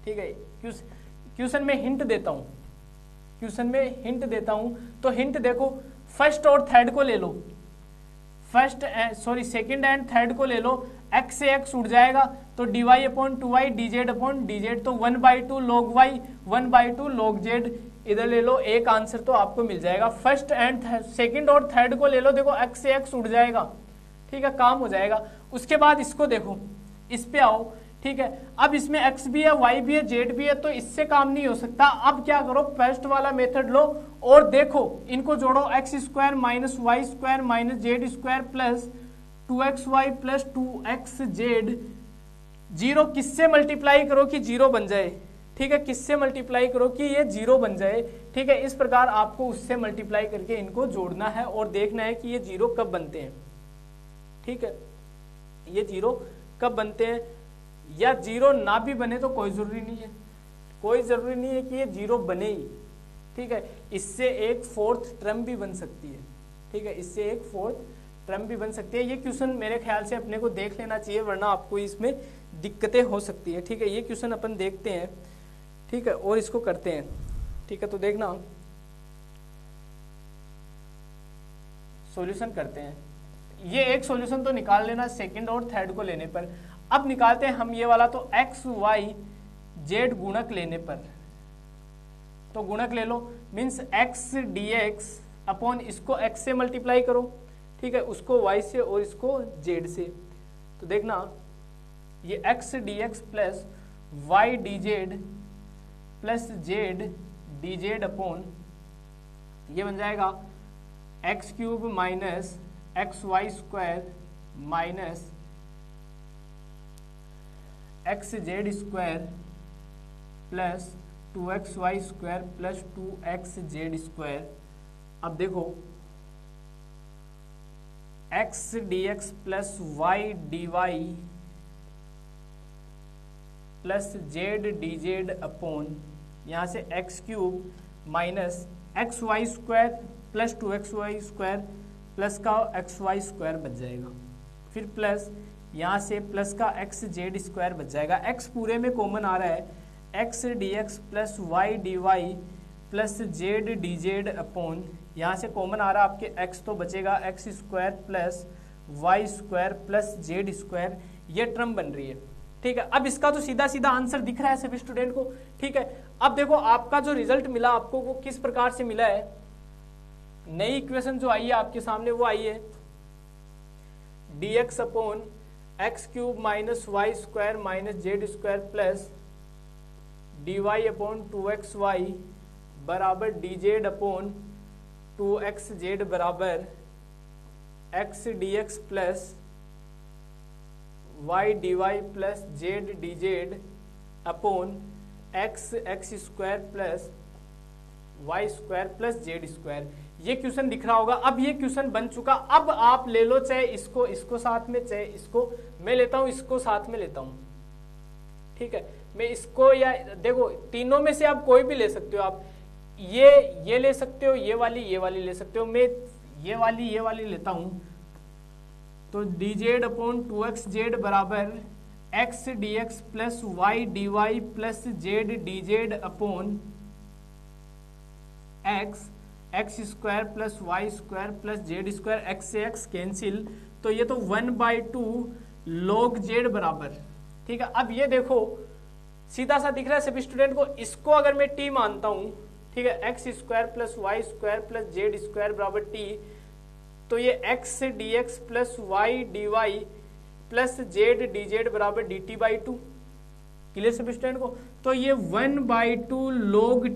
ठीक है, क्वेश्चन में हिंट देता हूं, क्वेश्चन में हिंट देता हूं, तो हिंट देखो, फर्स्ट और थर्ड को ले लो, सेकंड एंड थर्ड को ले लो, x से x उड़ जाएगा तो dy/2y dz/dz, तो 1/2 log y 1/2 log z इधर ले लो, एक आंसर तो आपको मिल जाएगा। फर्स्ट एंड सेकंड और थर्ड को ले लो, देखो x से x उड़ जाएगा, ठीक है, काम हो जाएगा। उसके बाद इसको देखो, इस पे आओ, ठीक है, अब इसमें x भी है, y भी है, z भी है, तो इससे काम नहीं हो सकता। अब क्या करो, फर्स्ट वाला मेथड लो और देखो, इनको जोड़ो, x² minus y² minus z² plus 2xy plus 2xz, zero किससे मल्टीप्लाई करो कि जीरो बन जाए, ठीक है, किससे मल्टीप्लाई करो कि ये जीरो बन जाए, ठीक है। इस प्रकार आपको उससे मल्टीप्लाई करके इनको जोड़ना है और देखना है कि ये जीरो कब बनते हैं, ठीक है, ये जीरो कब बनते हैं। या जीरो ना भी बने तो कोई जरूरी नहीं है, कोई जरूरी नहीं है कि ये जीरो बने ही, ठीक है, इससे एक फोर्थ टर्म भी बन सकती है, ठीक है, इससे एक फोर्थ टर्म भी बन सकती है। ये क्वेश्चन मेरे ख्याल से अपने को देख लेना चाहिए, वरना आपको इसमें दिक्कतें हो सकती है, ठीक है। ये क्वेश्चन अपन देखते हैं, ठीक है, और इसको करते हैं, ठीक है। तो देखना, सॉल्यूशन करते हैं। ये एक सॉल्यूशन तो निकाल लेना सेकंड और थर्ड को लेने पर। अब निकालते हैं हम ये वाला, तो एक्स वाई जेड गुणक लेने पर, तो गुणक ले लो, means X D x upon इसको एक्स से मल्टीप्लाई करो, ठीक है, उसको वाई से और इसको जेड से। तो देखना, ये X D X plus Y D Z plus Z D Z upon ये बन जाएगा X cube minus X Y square minus X Z square plus 2xy square plus 2x Z square. अब देखो x dx plus y dy plus Z D Z upon यहाँ से X cube minus X Y square plus 2xy square plus का xy square बच जाएगा, फिर plus यहाँ से प्लस का एक्स जेड स्क्वायर बच जाएगा। x पूरे में कॉमन आ रहा है, X D X plus Y D Y plus Z D Z upon यहाँ से कॉमन आ रहा है आपके x तो बचेगा X square plus Y square plus Z square, ये टर्म बन रही है। ठीक है, अब इसका तो सीधा सीधा आंसर दिख रहा है सभी स्टूडेंट को। ठीक है, अब देखो आपका जो रिजल्ट मिला आपको वो किस प्रकार से मिला है। नई इक्वेशन जो आई है आपके सामने वो आई है dx upon X cube minus Y square minus Z square plus dy upon 2xy बराबर dz अपॉन 2xz बराबर x dx plus y dy plus z dz upon x x square plus y square plus z square. ये question दिख रहा होगा। अब ये question बन चुका, अब आप ले लो चाहे इसको साथ में, चाहे इसको मैं लेता हूं, इसको साथ में लेता हूं। ठीक है, मैं इसको या देखो तीनों में से आप कोई भी ले सकते हो, आप ये ले सकते हो, ये वाली ले सकते हो, मैं ये वाली लेता हूं। तो dz अपॉन 2xz बराबर x dx plus y dy plus z dz upon x square plus Y square plus Z square, x से x कैंसिल, तो ये तो 1/2 log z बराबर। ठीक है, अब ये देखो सीधा सा दिख रहा है सभी स्टूडेंट को। इसको अगर मैं t मानता हूं, ठीक है, X square plus Y square plus Z square बराबर t, तो ये x dx plus y dy plus z dz बराबर dt/2। क्लियर सभी स्टूडेंट को। तो ये 1/2 log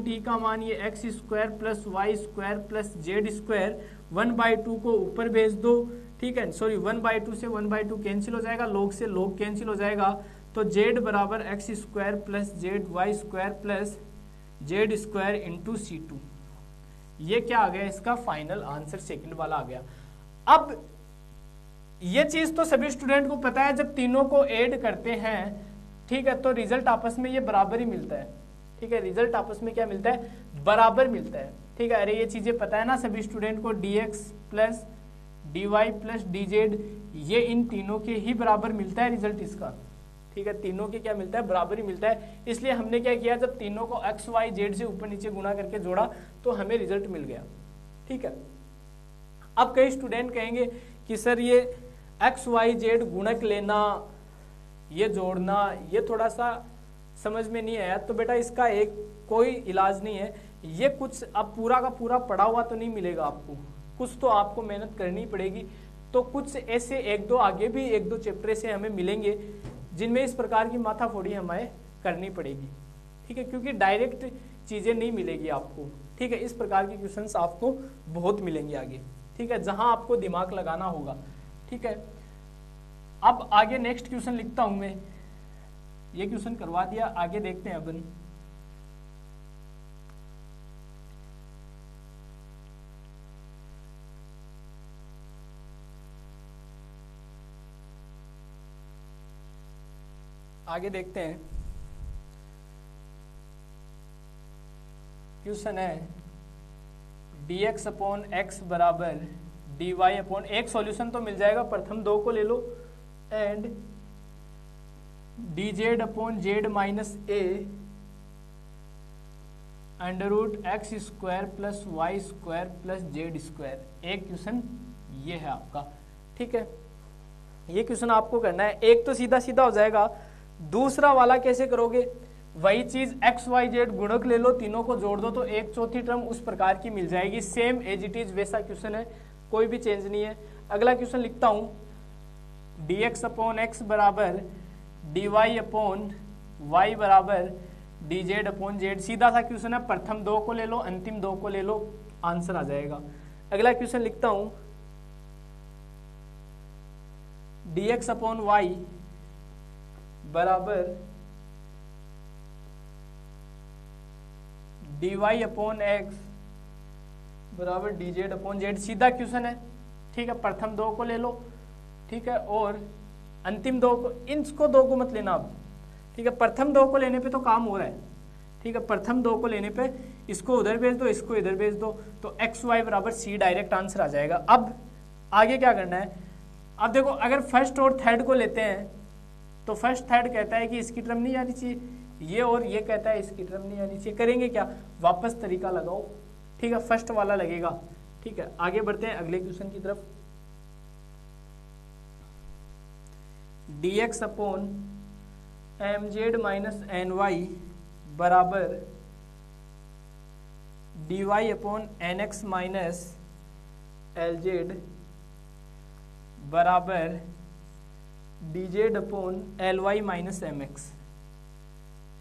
t का मान ये X square plus Y square plus Z square, 1/2 को ऊपर भेज दो। ठीक है, सॉरी 1/2 से 1/2 कैंसिल हो जाएगा, log से log कैंसिल हो जाएगा, तो z बराबर X square plus Z Y square plus Z square into C2। ये क्या आ गया, इसका फाइनल आंसर सेकंड वाला आ गया। अब ये चीज तो सभी स्टूडेंट को पता है, जब तीनों को ऐड करते हैं, ठीक है, तो रिजल्ट आपस में ये बराबर ही मिलता है। ठीक है, रिजल्ट आपस में क्या मिलता है, बराबर मिलता है। ठीक है, अरे ये चीजें पता है ना सभी स्टूडेंट को, dx plus dy plus dz, ये इन तीनों के ही बराबर मिलता है रिजल्ट इसका। ठीक है, तीनों के क्या मिलता है, बराबर ही मिलता है। इसलिए हमने क्या किया, जब तीनों को x y z से ऊपर नीचे गुणा करके जोड़ा तो हमें रिजल्ट मिल गया। ठीक है, अब कई स्टूडेंट कहेंगे कि सर ये x y z गुणक लेना, ये जोड़ना, ये थोड़ा सा समझ में नहीं आया। तो बेटा इसका एक कोई इलाज नहीं है, ये कुछ अब पूरा का पूरा पढ़ा हुआ तो नहीं मिलेगा आपको, कुछ तो आपको मेहनत करनी पड़ेगी। तो कुछ ऐसे एक दो आगे भी एक दो चैप्टर से हमें मिलेंगे जिनमें इस प्रकार की माथाफोड़ी हमें करनी पड़ेगी। ठीक है, क्योंकि डायरेक्ट चीजें नहीं मिलेगी आपको। ठीक है, इस प्रकार के क्वेश्चंस आपको बहुत मिलेंगे आगे। ठीक है, जहां आपको दिमाग लगाना होगा। ठीक है, अब आगे नेक्स्ट क्वेश्चन लिखता हूं मैं, ये क्वेश्चन करवा दिया, आगे देखते हैं अपन। आगे देखते हैं, क्वेश्चन है dx अपॉन एक्स बराबर dy अपॉन, एक सॉल्यूशन तो मिल जाएगा, प्रथम दो को ले लो, and dz upon z minus a under root X square plus Y square plus Z square. एक क्वेश्चन ये है आपका। ठीक है, ये क्वेश्चन आपको करना है। एक तो सीधा सीधा हो जाएगा, दूसरा वाला कैसे करोगे, वही चीज एक्स वाई जेड गुणक ले लो, तीनों को जोड़ दो तो एक चौथी टर्म उस प्रकार की मिल जाएगी। सेम एज इट इज वैसा क्वेश्चन है, कोई भी चेंज नहीं है। अगला क्वेश्चन लिखता हूं, dx अपॉन एक्स बराबर dy अपॉन y बराबर dz अपॉन z। सीधा सा क्वेश्चन है, प्रथम दो को ले लो, अंतिम दो को ले लो, आंसर आ जाएगा। अगला क्वेश्चन लिखता हूं, dx अपॉन वाई बराबर dy अपॉन एक्स बराबर dz अपॉन जेड, सीधा क्वेश्चन है। ठीक है, प्रथम दो को ले लो, ठीक है, और अंतिम दो को, इनको दो को मत लेना अब। ठीक है, प्रथम दो को लेने पे तो काम हो रहा है। ठीक है, प्रथम दो को लेने पे इसको उधर भेज दो, इसको इधर भेज दो, तो एक्स वाई बराबर सी डायरेक्ट आंसर आ जाएगा। अब आगे क्या करना है, अब देखो अगर फर्स्ट और थर्ड को लेते हैं तो फर्स्ट थर्ड कहता है कि इसकी टर्म नहीं आनी चाहिए, ये और ये कहता है इसकी टर्म नहीं आनी चाहिए। करेंगे क्या, वापस तरीका लगाओ। ठीक है, फर्स्ट वाला लगेगा। ठीक है, आगे बढ़ते हैं अगले क्वेश्चन की तरफ। dx upon mz minus N Y बराबर dy upon N X minus L Z बराबर dz upon L Y minus M X,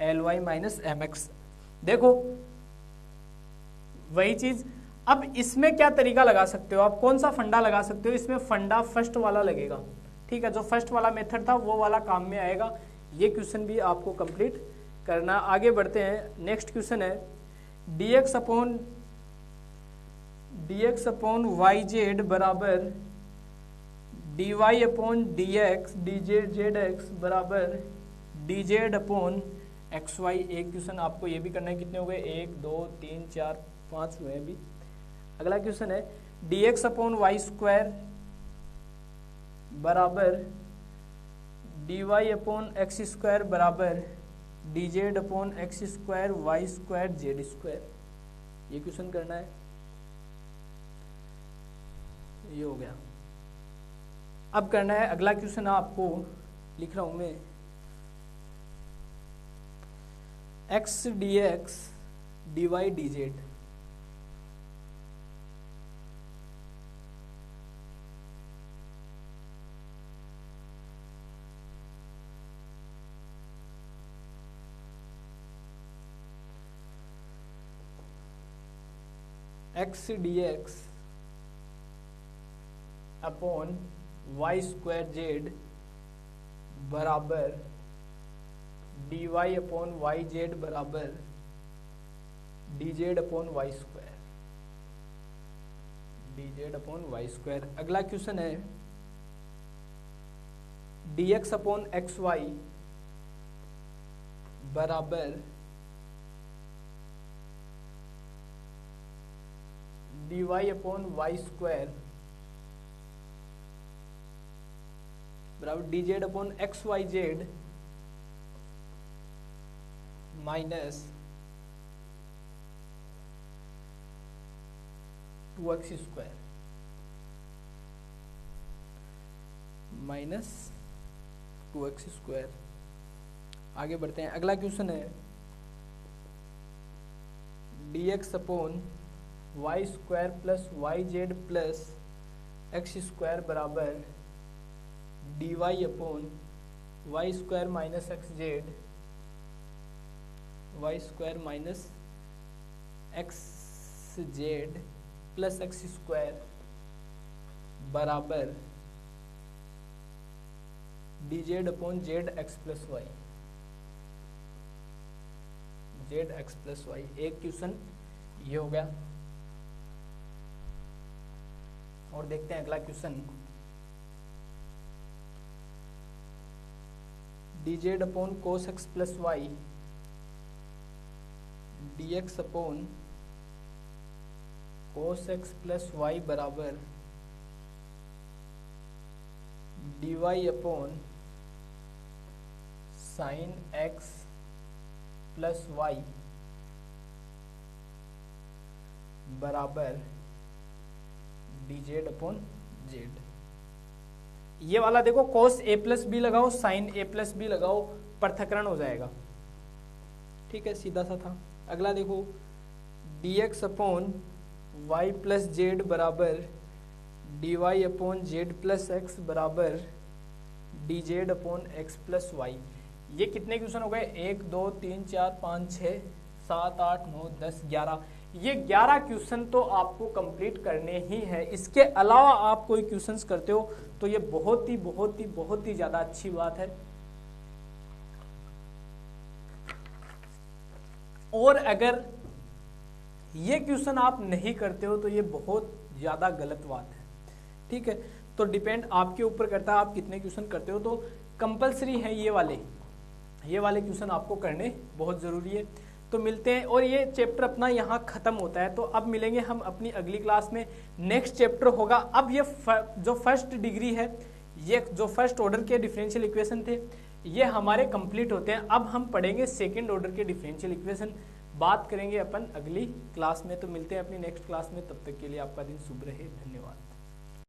L Y minus M X. देखो वही चीज, अब इसमें क्या तरीका लगा सकते हो आप, कौन सा फंडा लगा सकते हो, इसमें फंडा फर्स्ट वाला लगेगा। ठीक है, जो फर्स्ट वाला मेथड था वो वाला काम में आएगा। ये क्वेश्चन भी आपको कंप्लीट करना। आगे बढ़ते हैं, नेक्स्ट क्वेश्चन है dx अपॉन वाई जेड बराबर dy upon D X D Z X बराबर D Z upon X Y. एक क्वेश्चन आपको ये भी करना है, कितने हो गए, 1 2 3 4 5 हुए अभी। अगला क्वेश्चन है dx अपॉन वाई स्क्वायर बराबर dy अपॉन एक्स स्क्वायर बराबर D Z upon X square Y square Z square. ये क्वेश्चन करना है, ये हो गया। अब करना है अगला क्वेश्चन, आपको लिख रहा हूं मैं, X D X D Y D Z. X D x upon Y square Z बराबर D Y upon Y Z बराबर D Z upon Y square, D Z upon Y square. अगला क्वेश्चन है D x upon X Y बराबर D Y upon Y square बराबर D Z upon X Y Z minus 2x square, minus 2x square. आगे बढ़ते हैं, अगला question है dx upon Y square plus Y Z plus X square बराबर D Y upon Y square minus X Z Y square minus X Z plus X square बराबर D Z upon Z X plus Y, Z X plus Y. एक question ये हो गया। और देखते हैं अगला question, D Z upon cos X plus Y D x upon cos X plus Y बराबर D Y upon sine X plus Y बराबर डी जेड अपॉन जेड। ये वाला देखो, कोस ए प्लस बी लगाओ, साइन ए प्लस बी लगाओ, पृथक्करण हो जाएगा। ठीक है, सीधा सा था। अगला देखो d x upon Y plus Z बराबर D Y upon z plus x बराबर D Z upon x plus y. ये कितने क्वेश्चन हो गए, 1 2 3 4 5 6 7 8 9 10 11। ये 11 क्वेश्चन तो आपको कंप्लीट करने ही है। इसके अलावा आप कोई क्वेश्चंस करते हो तो ये बहुत ही ज्यादा अच्छी बात है। और अगर ये क्वेश्चन आप नहीं करते हो तो ये बहुत ज्यादा गलत बात है। ठीक है, तो डिपेंड आपके ऊपर करता है आप कितने क्वेश्चन करते हो। तो कंपलसरी है ये वाले क्वेश्चन आपको करने बहुत जरूरी है। तो मिलते हैं, और ये चैप्टर अपना यहाँ खत्म होता है। तो अब मिलेंगे हम अपनी अगली क्लास में। नेक्स्ट चैप्टर होगा, अब ये जो फर्स्ट डिग्री है, ये जो फर्स्ट ऑर्डर के डिफरेंशियल इक्वेशन थे ये हमारे कंप्लीट होते हैं। अब हम पढ़ेंगे सेकेंड ऑर्डर के डिफरेंशियल इक्वेशन, बात करेंगे अपन अगली क्लास में। तो मिलते हैं अपनी नेक्स्ट क्लास में, तब तक के लिए आपका दिन शुभ रहे, धन्यवाद।